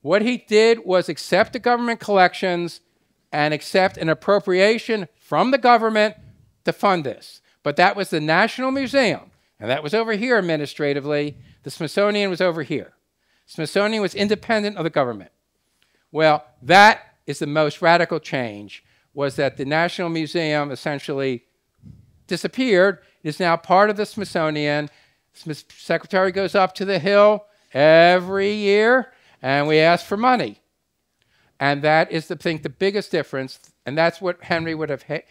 What he did was accept the government collections and accept an appropriation from the government to fund this. But that was the National Museum, and that was over here administratively. The Smithsonian was over here. Smithsonian was independent of the government. Well, that is the most radical change, was that the National Museum essentially disappeared. It is now part of the Smithsonian. The secretary goes up to the Hill every year, and we ask for money. And that is, the biggest difference, and that's what Henry would have if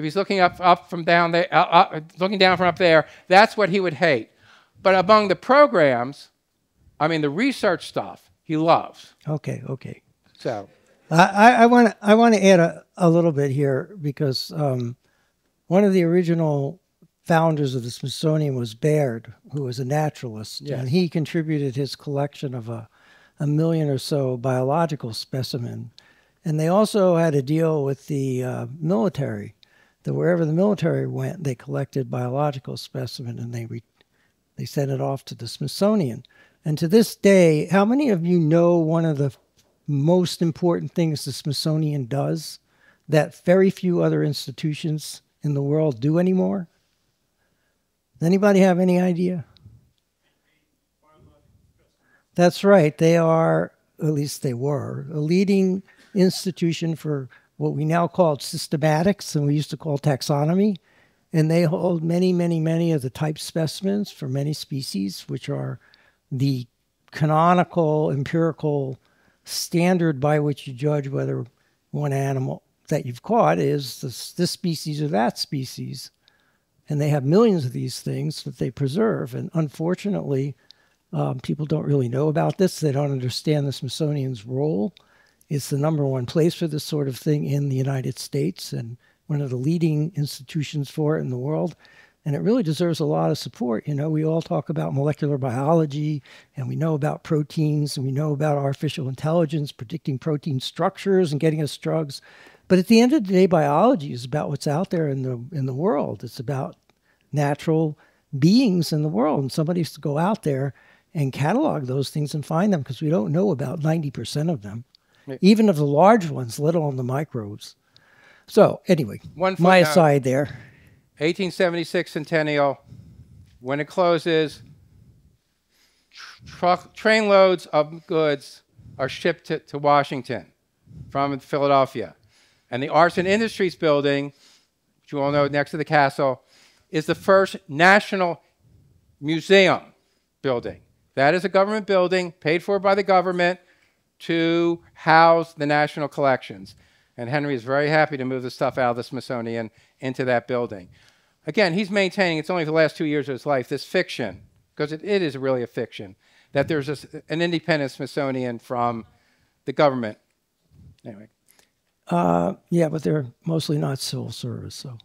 he's looking up from down there, looking down from up there, that's what he would hate. But among the programs, the research stuff, he loves. Okay. So I want to add a little bit here, because one of the original founders of the Smithsonian was Baird, who was a naturalist. Yes. And he contributed his collection of a million or so biological specimen. And they also had a deal with the military, that wherever the military went, they collected biological specimen and they sent it off to the Smithsonian. And to this day, how many of you know one of the most important things the Smithsonian does that very few other institutions in the world do anymore? Does anybody have any idea? That's right. They are, at least they were, a leading institution for what we now call systematics and we used to call taxonomy. And they hold many, many, many of the type specimens for many species, which are the canonical, empirical standard by which you judge whether one animal that you've caught is this species or that species. And they have millions of these things that they preserve. And unfortunately, people don't really know about this. They don't understand the Smithsonian's role. It's the #1 place for this sort of thing in the United States and one of the leading institutions for it in the world. And it really deserves a lot of support. You know, we all talk about molecular biology and we know about proteins and we know about artificial intelligence, predicting protein structures and getting us drugs. But at the end of the day, biology is about what's out there in the world. It's about natural beings in the world. And somebody has to go out there and catalog those things and find them because we don't know about 90% of them, even of the large ones, let alone the microbes. So anyway, my aside there. 1876 centennial. When it closes, trainloads of goods are shipped to Washington from Philadelphia. And the Arts and Industries building, which you all know next to the castle, is the first national museum building. That is a government building paid for by the government to house the national collections. And Henry is very happy to move the stuff out of the Smithsonian into that building. Again, he's maintaining, it's only the last 2 years of his life, this fiction, because it is really a fiction, that there's an independent Smithsonian from the government. Anyway. Yeah, but they're mostly not civil service, so.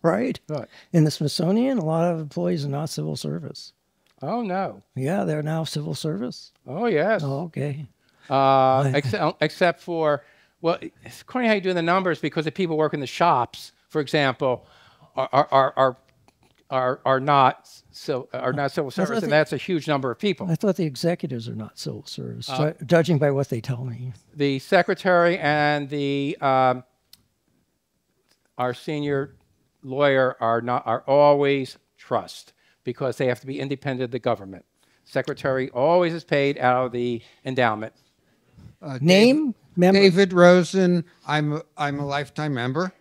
Right? What? In the Smithsonian, a lot of employees are not civil service. Oh, no. Yeah, they're now civil service. Oh, yes. Oh, okay. Except for, well, according to how you do the numbers, because the people work in the shops, for example, are not civil service, and that's a huge number of people. I thought the executives are not civil service, judging by what they tell me. The secretary and the our senior lawyer are always trust because they have to be independent of the government. Secretary always is paid out of the endowment. Name? Member? David Rosen. I'm a lifetime member.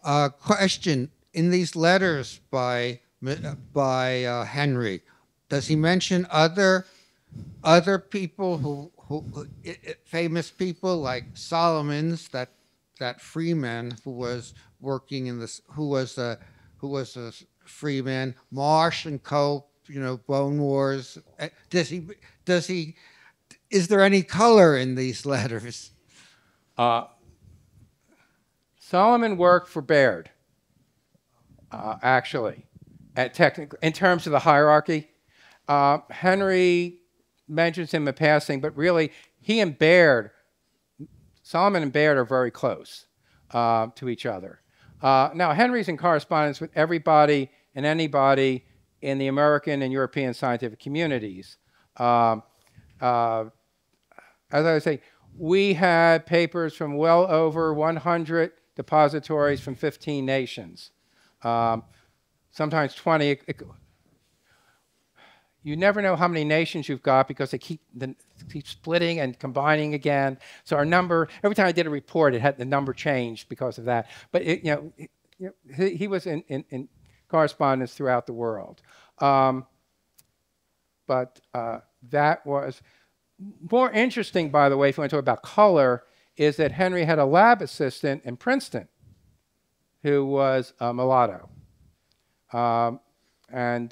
Question: in these letters by Henry, does he mention other people who famous people like Solomon's, that freeman who was working in this, who was a freeman, Marsh and Cope, you know, Bone Wars. Is there any color in these letters? Solomon worked for Baird, actually, in terms of the hierarchy. Henry mentions him in passing, but really, he and Baird, Solomon and Baird are very close to each other. Now, Henry's in correspondence with everybody and anybody in the American and European scientific communities. As I was saying, we had papers from well over 100 depositories from 15 nations, sometimes 20. You never know how many nations you've got because they keep splitting and combining again. So our number, every time I did a report, the number changed because of that. But he was in correspondence throughout the world. But that was more interesting, by the way, if you want to talk about color, is that Henry had a lab assistant in Princeton who was a mulatto and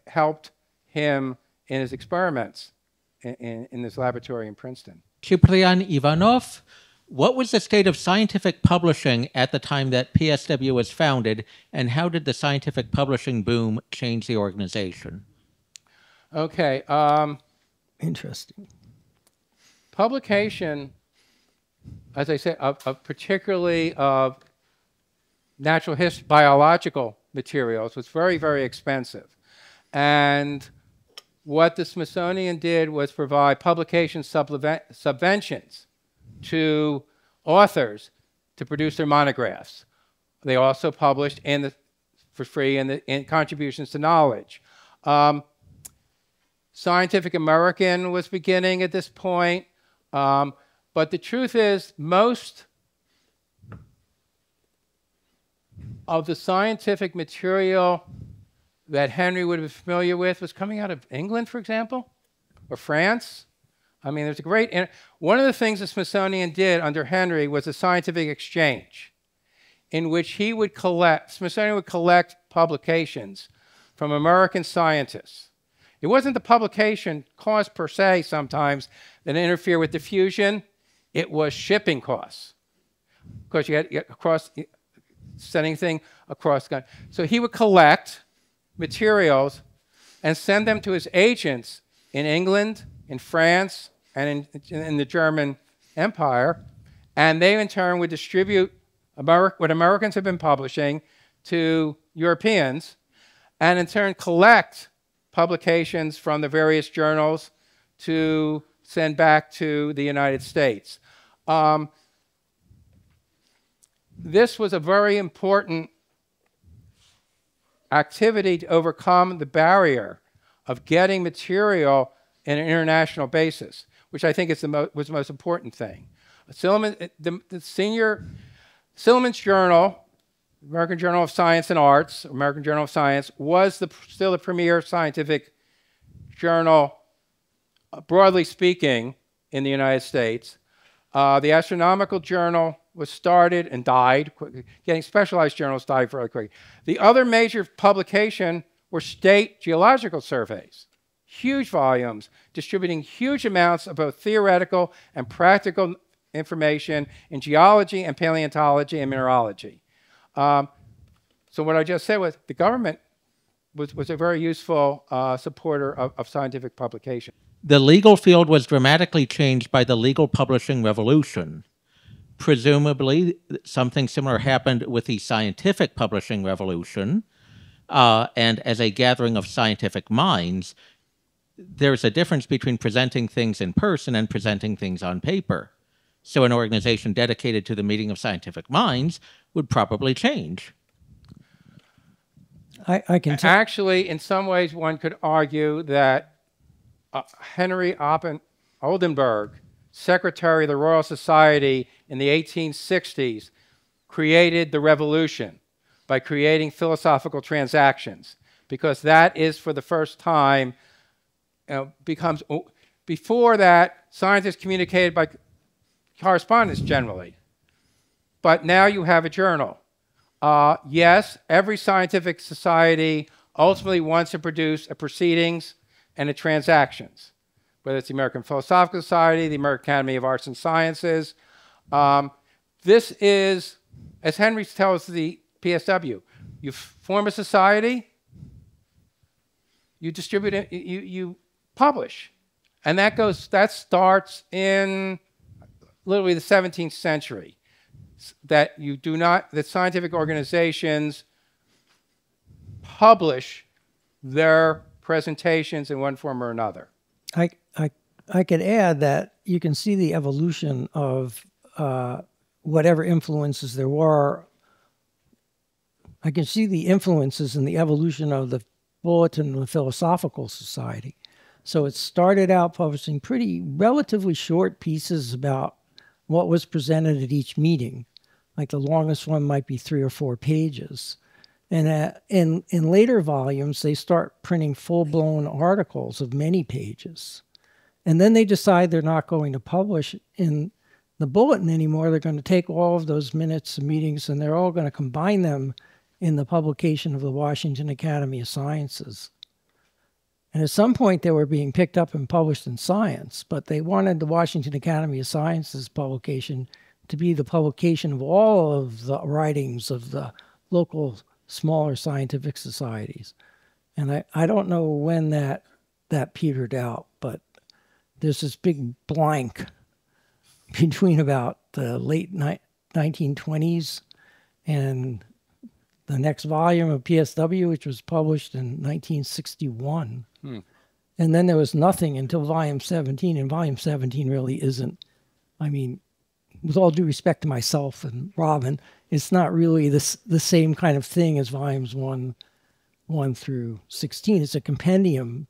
helped him in his experiments in this laboratory in Princeton. Kiprian Ivanov What was the state of scientific publishing at the time that PSW was founded, and how did the scientific publishing boom change the organization? Okay. Interesting. Publication, as I said, particularly of natural history, biological materials, was very, very expensive. And what the Smithsonian did was provide publication subventions to authors to produce their monographs. They also published for free in contributions to knowledge. Scientific American was beginning at this point. But the truth is, most of the scientific material that Henry would have been familiar with was coming out of England, for example, or France. I mean, there's a great... One of the things the Smithsonian did under Henry was a scientific exchange in which Smithsonian would collect publications from American scientists. It wasn't the publication cost per se sometimes that interfere with diffusion. It was shipping costs. Of course, you had sending thing across. So he would collect materials and send them to his agents in England, in France, and in the German Empire. And they, in turn, would distribute what Americans have been publishing to Europeans, and in turn collect publications from the various journals to send back to the United States. This was a very important activity to overcome the barrier of getting material in an international basis, which I think was the most important thing. Silliman's Journal, American Journal of Science and Arts, American Journal of Science, was still the premier scientific journal, broadly speaking, in the United States. The Astronomical Journal was started and died quickly. Getting specialized journals died fairly quickly. The other major publication were state geological surveys, huge volumes, distributing huge amounts of both theoretical and practical information in geology and paleontology and mineralogy. So what I just said was the government was a very useful supporter of scientific publication. The legal field was dramatically changed by the legal publishing revolution. Presumably, something similar happened with the scientific publishing revolution, and as a gathering of scientific minds, there's a difference between presenting things in person and presenting things on paper. So an organization dedicated to the meeting of scientific minds would probably change. I can Actually, in some ways, one could argue that Henry Oldenburg, Secretary of the Royal Society in the 1860s, created the revolution by creating philosophical transactions, because that is, for the first time, before that, scientists communicated by correspondence generally. But now you have a journal. Yes, every scientific society ultimately wants to produce a proceedings and a transactions, whether it's the American Philosophical Society, the American Academy of Arts and Sciences. This is, as Henry tells the PSW, you form a society, you distribute it, you publish. And that starts in literally the 17th century. That scientific organizations publish their presentations in one form or another. I could add that you can see the evolution of whatever influences there were. I can see the influences in the evolution of the Bulletin of the Philosophical Society. So it started out publishing relatively short pieces about what was presented at each meeting. Like the longest one might be 3 or 4 pages. And in later volumes, they start printing full-blown articles of many pages. And then they decide they're not going to publish in the bulletin anymore. They're going to take all of those minutes of meetings and they're all going to combine them in the publication of the Washington Academy of Sciences. And at some point, they were being picked up and published in Science, but they wanted the Washington Academy of Sciences publication to be the publication of all of the writings of the local smaller scientific societies. And I don't know when that petered out, but there's this big blank between about the late 1920s and the next volume of PSW, which was published in 1961. And then there was nothing until volume 17, and volume 17 really isn't, I mean, with all due respect to myself and Robin, it's not really the same kind of thing as volumes 1 through 16. It's a compendium,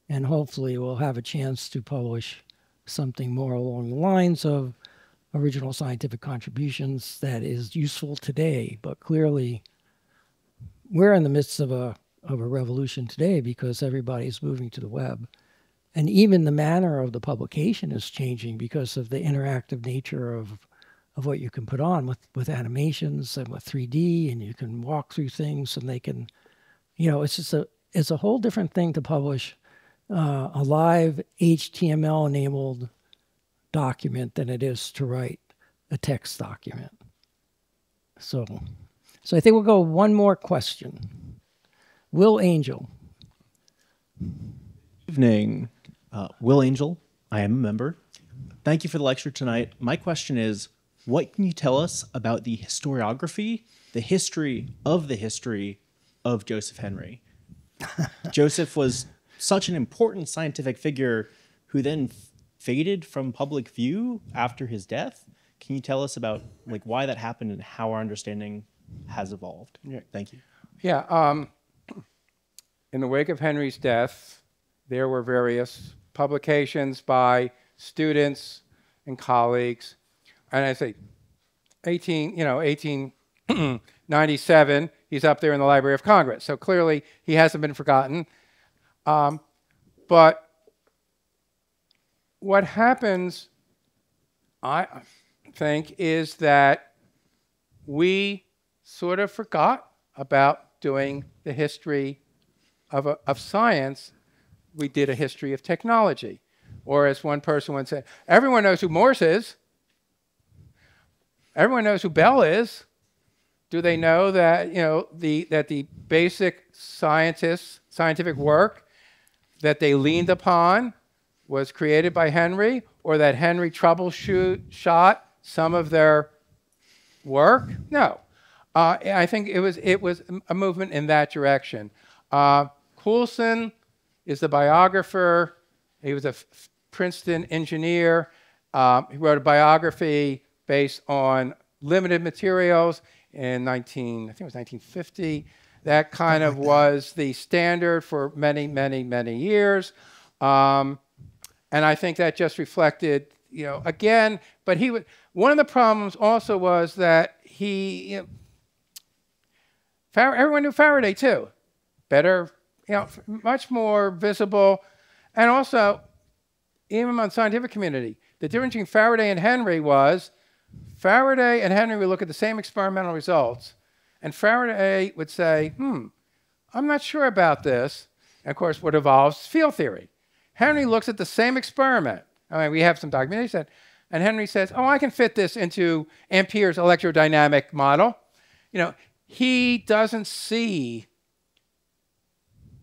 and hopefully we'll have a chance to publish something more along the lines of original scientific contributions that is useful today. But clearly, we're in the midst of a revolution today because everybody's moving to the web. And even the manner of the publication is changing because of the interactive nature of what you can put on with animations and with 3D, and you can walk through things and they can, you know, it's a whole different thing to publish a live HTML-enabled document than it is to write a text document. So I think we'll go one more question. Will Angel. Evening. Will Angel, I am a member. Thank you for the lecture tonight. My question is, what can you tell us about the historiography, the history of Joseph Henry? Joseph was such an important scientific figure who then faded from public view after his death. Can you tell us about why that happened and how our understanding has evolved? Yeah. Thank you. Yeah. In the wake of Henry's death, there were various publications by students and colleagues. And I say 1897, he's up there in the Library of Congress. So clearly he hasn't been forgotten. But what happens, I think, is that we sort of forgot about doing the history of science. We did a history of technology. Or as one person once said, everyone knows who Morse is. Everyone knows who Bell is. Do they know that, that the basic scientific work that they leaned upon was created by Henry, or that Henry troubleshot some of their work? No. I think it was a movement in that direction. Coulson is the biographer. He was a Princeton engineer. He wrote a biography based on limited materials in I think it was 1950. That kind of was the standard for many, many, many years. And I think that just reflected, again, but one of the problems also was that everyone knew Faraday too. Better, much more visible. And also, even among the scientific community, the difference between Faraday and Henry was Faraday and Henry would look at the same experimental results, and Faraday would say, I'm not sure about this. And of course, what evolves field theory. Henry looks at the same experiment. I mean, we have some documentation, and Henry says, I can fit this into Ampere's electrodynamic model. He doesn't see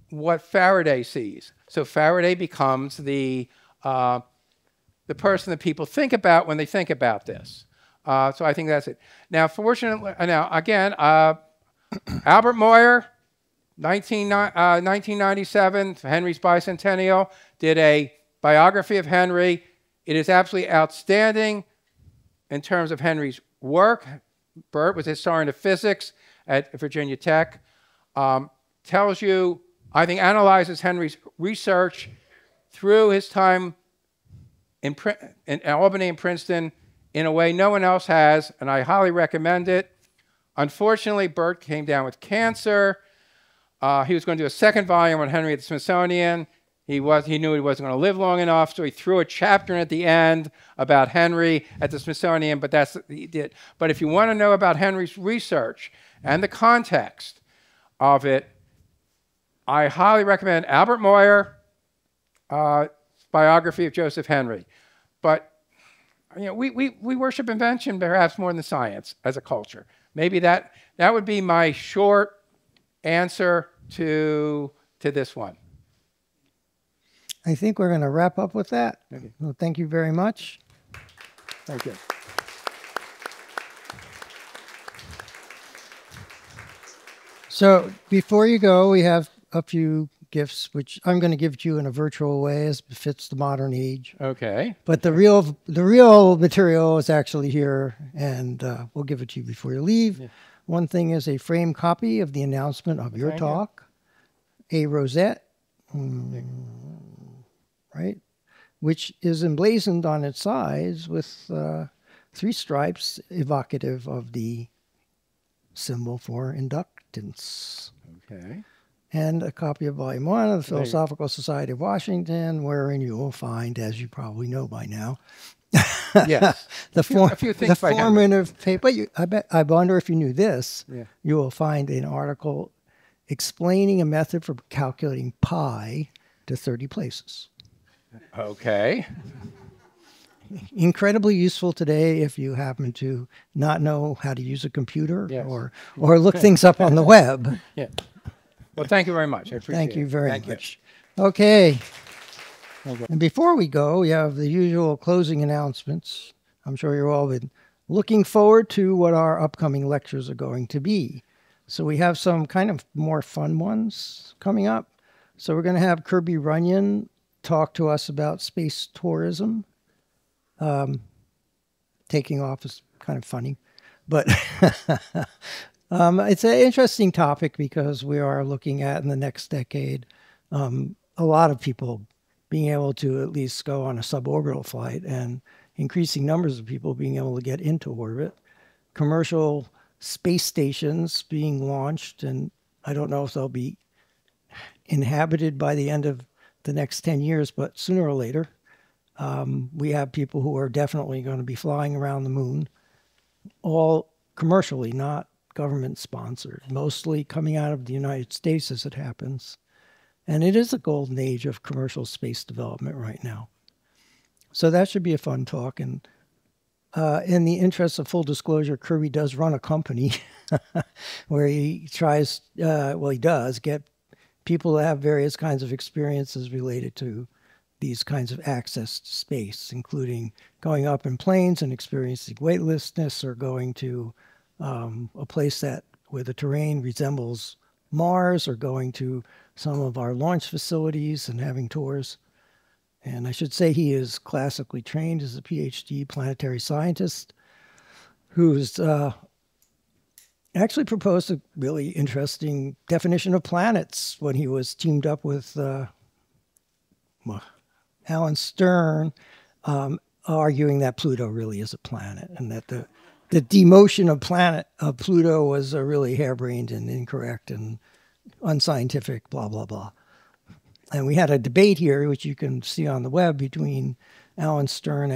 what Faraday sees. So Faraday becomes the person that people think about when they think about this. So I think that's it. Now, fortunately, again, Albert Moyer, 1997, Henry's bicentennial, did a biography of Henry. It is absolutely outstanding in terms of Henry's work. Burt was a historian of physics at Virginia Tech. Tells you, I think, analyzes Henry's research through his time in Albany and Princeton in a way no one else has, and I highly recommend it. Unfortunately, Burt came down with cancer. He was going to do a second volume on Henry at the Smithsonian. He knew he wasn't going to live long enough, so he threw a chapter in at the end about Henry at the Smithsonian, but that's what he did. But if you want to know about Henry's research and the context of it, I highly recommend Albert Moyer, biography of Joseph Henry. But we worship invention perhaps more than science as a culture. Maybe that would be my short answer to this one. I think we're going to wrap up with that. Okay. Well, thank you very much. Thank you. So before you go, we have a few gifts, which I'm going to give to you in a virtual way as befits the modern age. Okay. But the real material is actually here, and we'll give it to you before you leave. Yeah. One thing is a framed copy of the announcement of your talk, a rosette, right, which is emblazoned on its sides with 3 stripes evocative of the symbol for inductance. Okay. And a copy of Volume 1 of the Philosophical Society of Washington, wherein you will find, as you probably know by now, yes, the formative paper. I wonder if you knew this. Yeah. You will find an article explaining a method for calculating pi to 30 places. Okay. Incredibly useful today if you happen to not know how to use a computer Yes. or look things up on the web. Yeah. Well, thank you very much. I appreciate it. Thank you very Thank much. you. Okay. And before we go, we have the usual closing announcements. I'm sure you've all been looking forward to what our upcoming lectures are going to be. So we have some kind of more fun ones coming up. So we're going to have Kirby Runyon talk to us about space tourism. Taking off is kind of funny, but it's an interesting topic because we are looking at in the next decade a lot of people being able to at least go on a suborbital flight and increasing numbers of people being able to get into orbit. Commercial space stations being launched, and I don't know if they'll be inhabited by the end of the next 10 years, but sooner or later. We have people who are definitely going to be flying around the moon, all commercially, not government sponsored, mostly coming out of the United States as it happens. And it is a golden age of commercial space development right now. So that should be a fun talk. And in the interest of full disclosure, Kirby does run a company where he tries, he does get people to have various kinds of experiences related to these kinds of access to space, including going up in planes and experiencing weightlessness, or going to a place where the terrain resembles Mars, or going to some of our launch facilities and having tours. And I should say he is classically trained as a PhD planetary scientist who's actually proposed a really interesting definition of planets when he was teamed up with Alan Stern, arguing that Pluto really is a planet, and that the demotion of Pluto was really harebrained and incorrect and unscientific, blah, blah, blah. And we had a debate here, which you can see on the web, between Alan Stern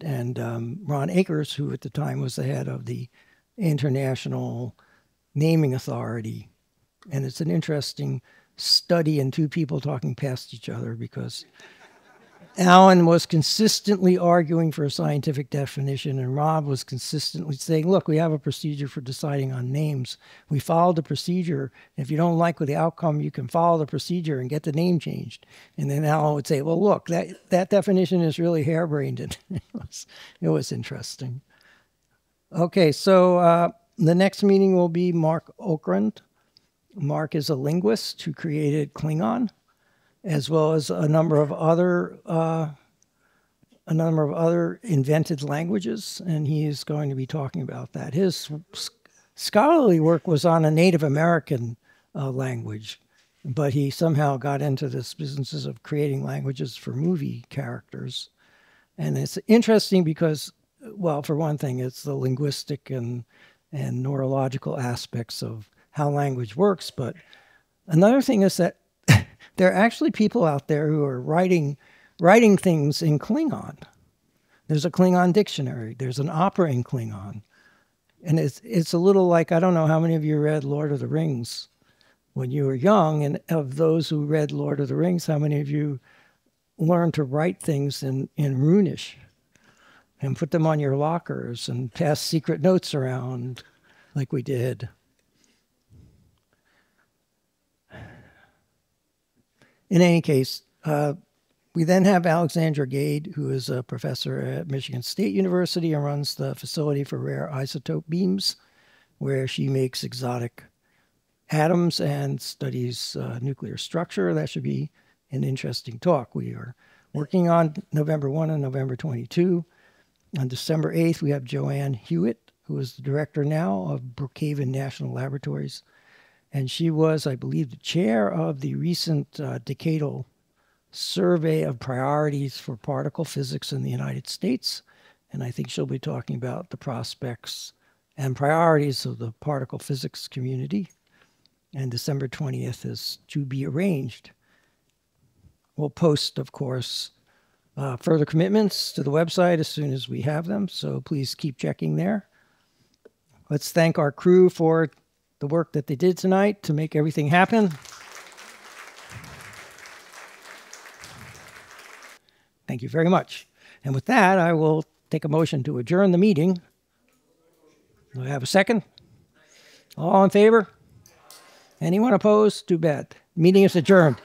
and Ron Akers, who at the time was the head of the International Naming Authority. And it's an interesting study in two people talking past each other, because Alan was consistently arguing for a scientific definition, and Rob was consistently saying, look, we have a procedure for deciding on names. We followed the procedure. If you don't like the outcome, you can follow the procedure and get the name changed. And then Alan would say, well, look, that definition is really harebrained. And it was interesting. Okay, so the next meeting will be Marc Rothenberg. Marc is a linguist who created Klingon, as well as a number of other invented languages, and he is going to be talking about that. His scholarly work was on a Native American language, but he somehow got into this business of creating languages for movie characters. And it's interesting because, well, for one thing, it's the linguistic and neurological aspects of how language works, but another thing is that there are actually people out there who are writing things in Klingon. There's a Klingon dictionary. There's an opera in Klingon. And it's a little like, I don't know how many of you read Lord of the Rings when you were young, and of those who read Lord of the Rings, how many of you learned to write things in Runish? and put them on your lockers and pass secret notes around like we did. In any case, we then have Alexandra Gade, who is a professor at Michigan State University and runs the Facility for Rare Isotope Beams, where she makes exotic atoms and studies nuclear structure. That should be an interesting talk. We are working on November 1 and November 22. On December 8th, we have Joanne Hewitt, who is the director now of Brookhaven National Laboratories. And she was, I believe, the chair of the recent decadal survey of priorities for particle physics in the United States. And I think she'll be talking about the prospects and priorities of the particle physics community. And December 20th is to be arranged. We'll post, of course, further commitments to the website as soon as we have them, so please keep checking there. Let's thank our crew for the work that they did tonight to make everything happen. Thank you very much. And with that, I will take a motion to adjourn the meeting. Do I have a second? All in favor? Anyone opposed? Too bad. Meeting is adjourned.